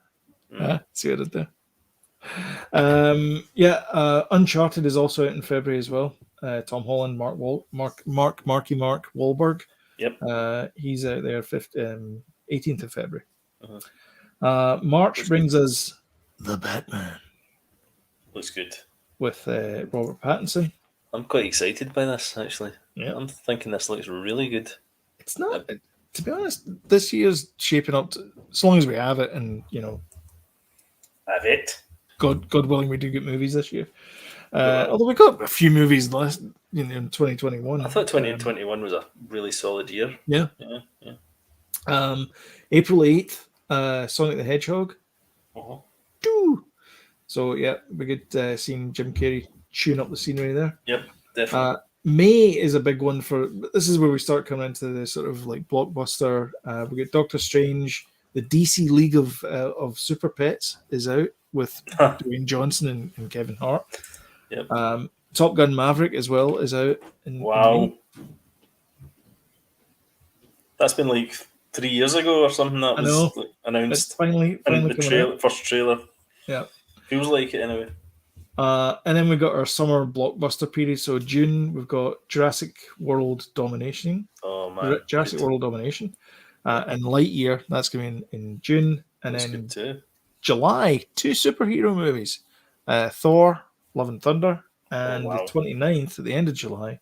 See what I did there. Uncharted is also out in February as well. Tom Holland, Mark Wahlberg. Yep. He's out there 18th of February. March brings us The Batman. Looks good. With Robert Pattinson. I'm quite excited by this, actually. Yeah. I'm thinking this looks really good. It's not, to be honest, this year's shaping up as long as we have it, and have it. God willing, we do get movies this year. Although we got a few movies last in 2021. I thought 2021 was a really solid year. Yeah. April 8th, Sonic the Hedgehog. So we get seeing Jim Carrey tune up the scenery there. Yep, definitely. May is a big one this is where we start coming into the sort of like blockbuster. We get Doctor Strange. The DC League of Super Pets is out with Dwayne Johnson and Kevin Hart. Yep. Top Gun Maverick as well is out. Wow. That's been like 3 years ago or something that was announced. It's finally the first trailer. Yeah. Feels like it anyway. And then we've got our summer blockbuster period. So June, we've got Jurassic World Domination. Oh, man. Jurassic World Domination. And Lightyear, that's going to be in June. And that's then good too. July, 2 superhero movies. Thor, Love and Thunder. And the 29th, at the end of July,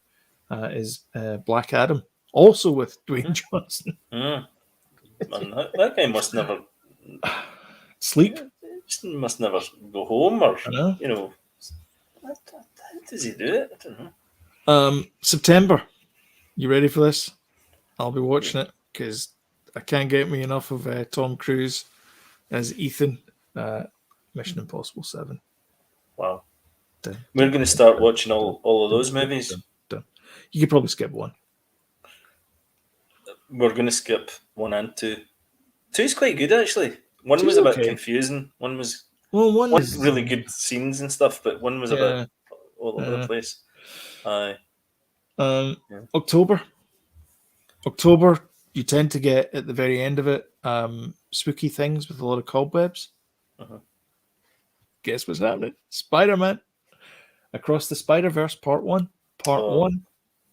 is Black Adam. Also with Dwayne Johnson. Man, that guy must never... sleep. Must never go home or, how does he do it? I don't know. September. You ready for this? I'll be watching it because I can't get me enough of Tom Cruise as Ethan. Mission Impossible 7. Wow. We're going to start watching all of those movies. You could probably skip one. We're going to skip 1 and 2. 2 is quite good, actually. One was a bit confusing. One was one was really good scenes and stuff, but one was a bit all over the place. October, you tend to get at the very end of it spooky things with a lot of cobwebs. Guess what's happening? Spiderman Across the Spider-Verse Part 1.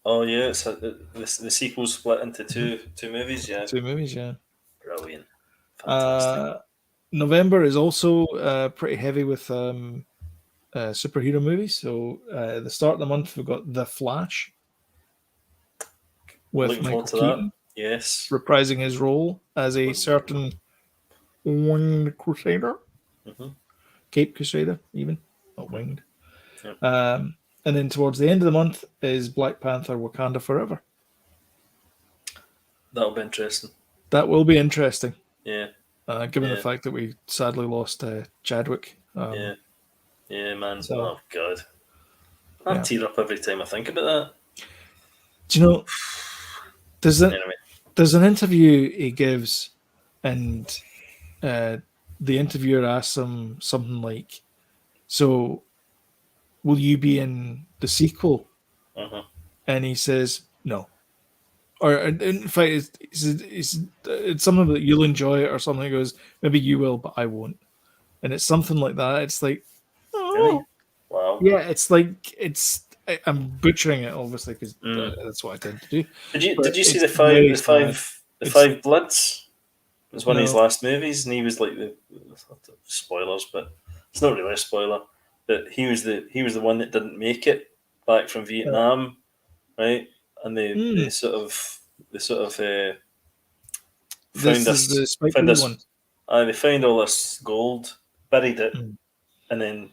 Oh yeah, it's the sequel split into two movies. Yeah, 2 movies. Yeah, brilliant. Fantastic. November is also pretty heavy with superhero movies. So at the start of the month, we've got The Flash with Looking Michael forward to that. Keaton Yes. reprising his role as a certain winged crusader. Cape Crusader, even. Not winged. Yep. And then towards the end of the month is Black Panther Wakanda Forever. That'll be interesting. That will be interesting. Yeah. Given the fact that we sadly lost Chadwick. Yeah, man. So, oh, God. I tear up every time I think about that. Do you know, Anyway. there's an interview he gives, and the interviewer asks him something like, so, will you be in the sequel? And he says, no. Or in fact, it's something that you'll enjoy it, or something. He goes, maybe you will, but I won't. And it's something like that. It's like, oh, really? Wow. Yeah, it's like I'm butchering it obviously because that's what I tend to do. Did you see the five Bloods? It was one of his last movies, and he was like the spoilers, but it's not really a spoiler. But he was the one that didn't make it back from Vietnam, right? And they sort of found this. One. They found all this gold, buried it, and then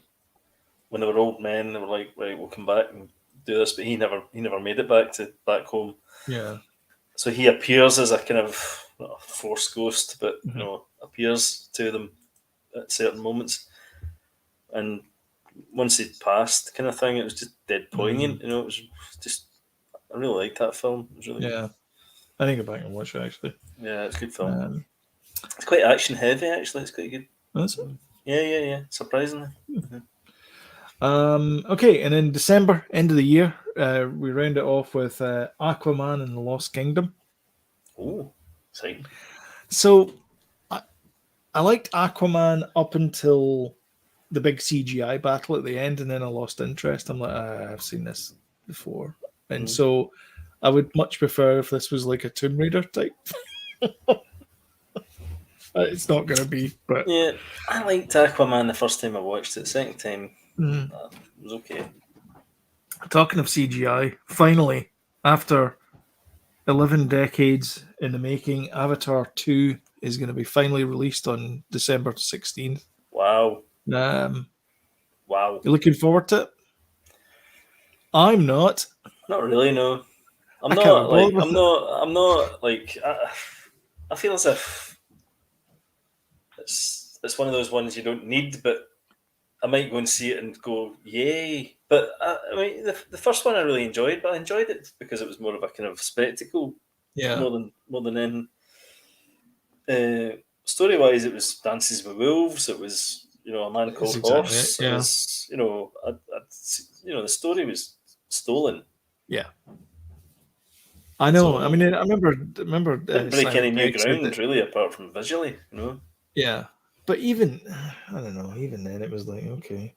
when they were old men, they were like, "Right, we'll come back and do this." But he never made it back home. Yeah. So he appears as a kind of not a force ghost, but appears to them at certain moments. And once he'd passed, kind of thing, it was just dead poignant. It was just I really liked that film. It was really good. I think go back and watch it actually. Yeah, it's a good film. It's quite action heavy actually. It's quite good. That's it. Yeah. Surprisingly. Okay, and in December, end of the year, we round it off with Aquaman and the Lost Kingdom. Oh, exciting. So, I liked Aquaman up until the big CGI battle at the end, and then I lost interest. I'm like, I've seen this before. And so I would much prefer if this was like a Tomb Raider type. It's not going to be, but... Yeah, I liked Aquaman the first time I watched it. The second time, it was okay. Talking of CGI, finally, after 11 decades in the making, Avatar 2 is going to be finally released on December 16th. Wow. Wow. You looking forward to it? I'm not. Not really, no. I feel as if it's one of those ones you don't need, but I might go and see it and go, yay. But I mean, the first one I really enjoyed, but I enjoyed it because it was more of a kind of spectacle, more than anything. Story-wise, it was Dances with Wolves. It was a man called Horse. It was the story was stolen. Yeah. I know. So, I mean, I remember. Didn't break any new ground, really, apart from visually. Yeah, but even I don't know. Even then, it was like okay.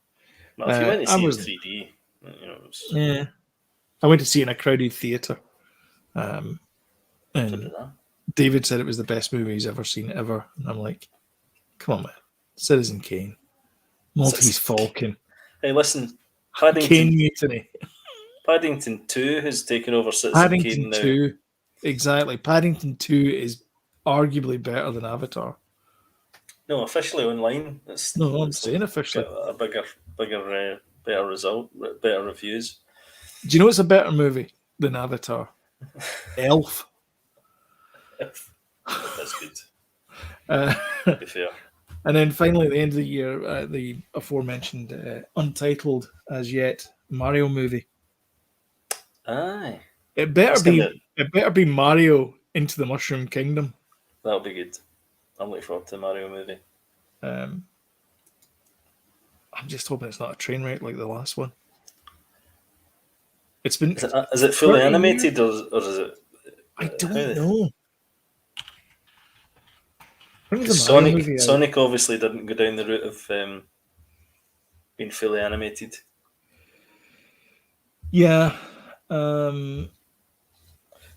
Well, if you went to see it 3D, yeah. I went to see it in a crowded theater, and David said it was the best movie he's ever seen ever, and I'm like, come on, man, Citizen Kane, Maltese Falcon. Hey, listen, Kane Mutiny. Paddington 2 has taken over Citizen Kane now. 2, exactly. Paddington 2 is arguably better than Avatar. No, officially online. I'm saying officially. A bigger, better result, better reviews. Do you know what's a better movie than Avatar? Elf. That's good. To be fair. And then finally, at the end of the year, the aforementioned Untitled as yet Mario movie. Aye. It better be Mario into the Mushroom Kingdom. That'll be good. I'm looking forward to the Mario movie. I'm just hoping it's not a train wreck like the last one. It's been. Is it fully animated or is it? I don't know. Sonic obviously didn't go down the route of being fully animated. Yeah.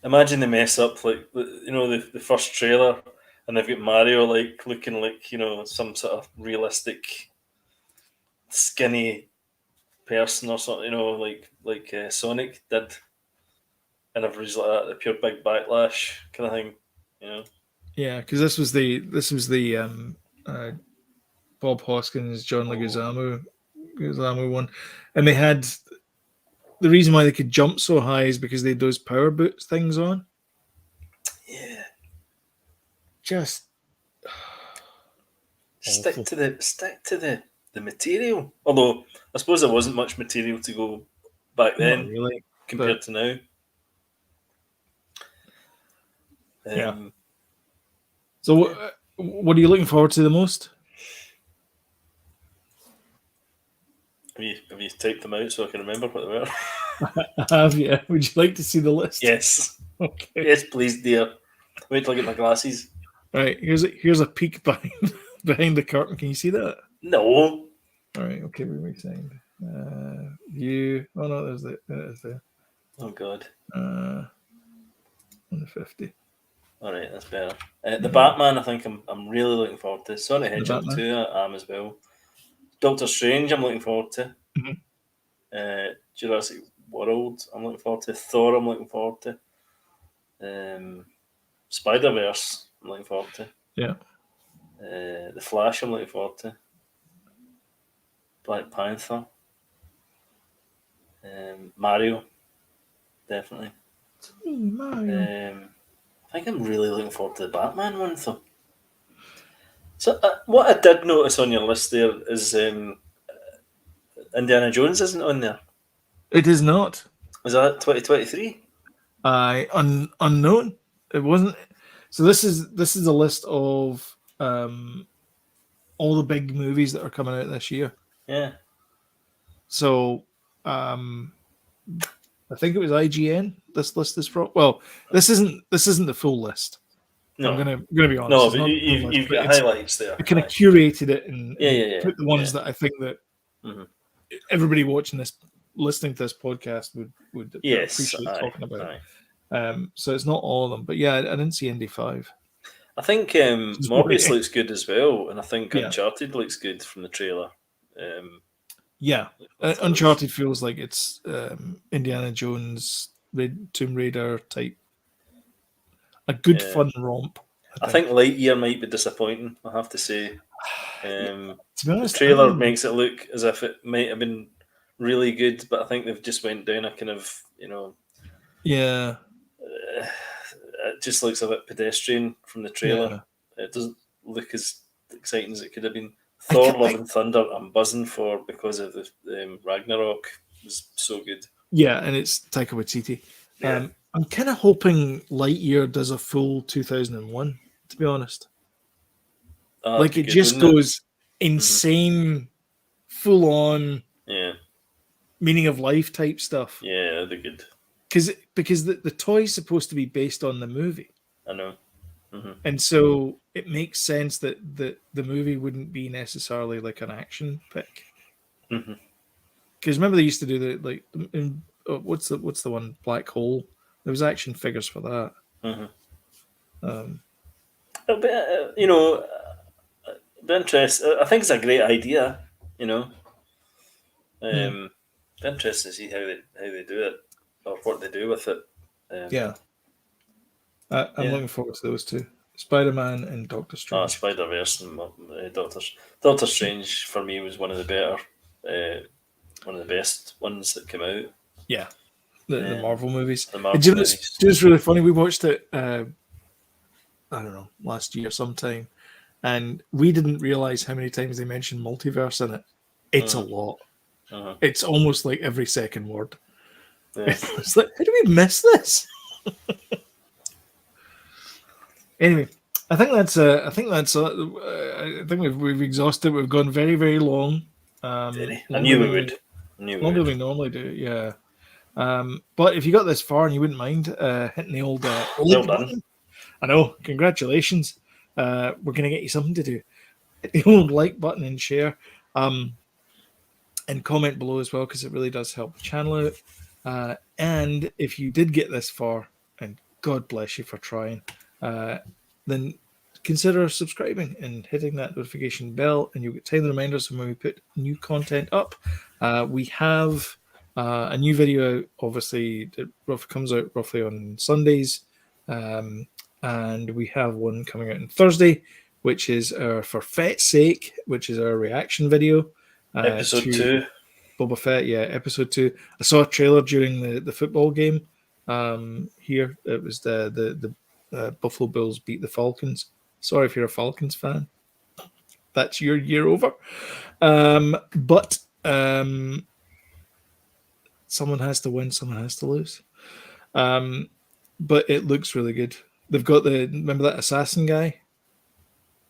Imagine they mess up like the first trailer And they've got Mario like looking like some sort of realistic, skinny person or something. Like Sonic did, and everybody's like that, the pure big backlash kind of thing. Yeah, because this was the Bob Hoskins, John Leguizamo one, and they had the reason why they could jump so high is because they had those power boots things on. Yeah, just stick to the material. Although I suppose there wasn't much material to go back then, really, compared to now. Yeah. So, what are you looking forward to the most? Have you typed them out so I can remember what they were? I have, yeah. Would you like to see the list? Yes. Okay. Yes, please, dear. Wait till I get my glasses. Right, here's a peek behind the curtain. Can you see that? No. All right. Okay, we signed. View. Oh no, there's the. Oh God. 150. All right, that's better. The Batman, I think I'm really looking forward to. Sonic Hedgehog 2, I am as well. Doctor Strange, I'm looking forward to. Mm-hmm. Jurassic World, I'm looking forward to. Thor, I'm looking forward to. Spider-Verse, I'm looking forward to. Yeah. The Flash, I'm looking forward to. Black Panther. Mario, definitely. Mario. I think I'm really looking forward to the Batman one, though. So, what I did notice on your list there is Indiana Jones isn't on there. It is not. Was that 2023? Unknown. It wasn't. So this is a list of all the big movies that are coming out this year. Yeah. So I think it was IGN. This list is from. Well, this isn't the full list. No. I'm gonna be honest. No, but you've got highlights there. I kind of curated it and put the ones that I think that everybody listening to this podcast would appreciate talking about. So it's not all of them, but yeah, I didn't see Indy 5. I think Morbius looks good as well, and I think Uncharted looks good from the trailer. Uncharted feels like it's Indiana Jones, Tomb Raider type. A good fun romp. I think Lightyear might be disappointing, I have to say. To be honest, the trailer makes it look as if it might have been really good, but I think they've just went down a kind of, it just looks a bit pedestrian from the trailer. It doesn't look as exciting as it could have been. Thor: Love and Thunder, I'm buzzing for because of the Ragnarok was so good. Yeah, and it's Taika Waititi. Yeah. I'm kind of hoping Lightyear does a full 2001, to be honest. Like it just goes insane, full on, meaning of life type stuff. Yeah, they're good. Because the toy's supposed to be based on the movie. I know. And so it makes sense that the movie wouldn't be necessarily like an action pick. Because remember they used to do what's the one, Black Hole? There was action figures for that. Be interested. I think it's a great idea. Be interested to see how they do it or what they do with it. I'm looking forward to those two. Spider-Man and Doctor Strange. Spider-Verse and Doctor Strange for me was one of the better, one of the best ones that came out. Yeah, the Marvel movies. Movies. It's really funny. We watched it, I don't know, last year sometime, and we didn't realize how many times they mentioned multiverse in it. It's a lot. It's almost like every second word. Yeah. It's like, how do we miss this? Anyway, I think we've exhausted. We've gone very, very long. I knew we would. Longer than we normally do. Yeah. But if you got this far and you wouldn't mind hitting the old like button, I know. Congratulations. We're going to get you something to do. Hit the old like button and share, and comment below as well because it really does help the channel out. And if you did get this far, and God bless you for trying. Then consider subscribing and hitting that notification bell, and you'll get timely reminders when we put new content up. We have a new video out, obviously, that comes out roughly on Sundays. And we have one coming out on Thursday, which is our For Fett's Sake, which is our reaction video. Episode 2. Boba Fett, yeah, episode 2. I saw a trailer during the football game here. It was the Buffalo Bills beat the Falcons. Sorry if you're a Falcons fan. That's your year over. But someone has to win, someone has to lose. But it looks really good. They've got remember that assassin guy?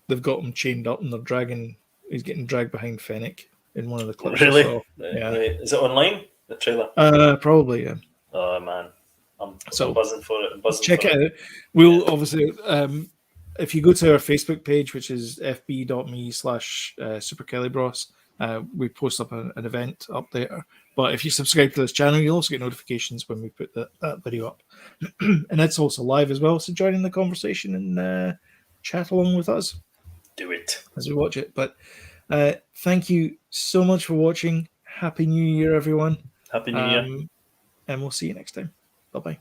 They've got him chained up and he's getting dragged behind Fennec in one of the clips. Really? Yeah. Right. Is it online, the trailer? Probably, yeah. Oh, man. I'm buzzing for it. Check it out. We'll obviously, if you go to our Facebook page, which is fb.me/superkellybros, we post up an event up there. But if you subscribe to this channel, you'll also get notifications when we put that video up. And it's also live as well, so join in the conversation and chat along with us. Do it. As we watch it. But thank you so much for watching. Happy New Year, everyone. Happy New Year. And we'll see you next time. Bye-bye.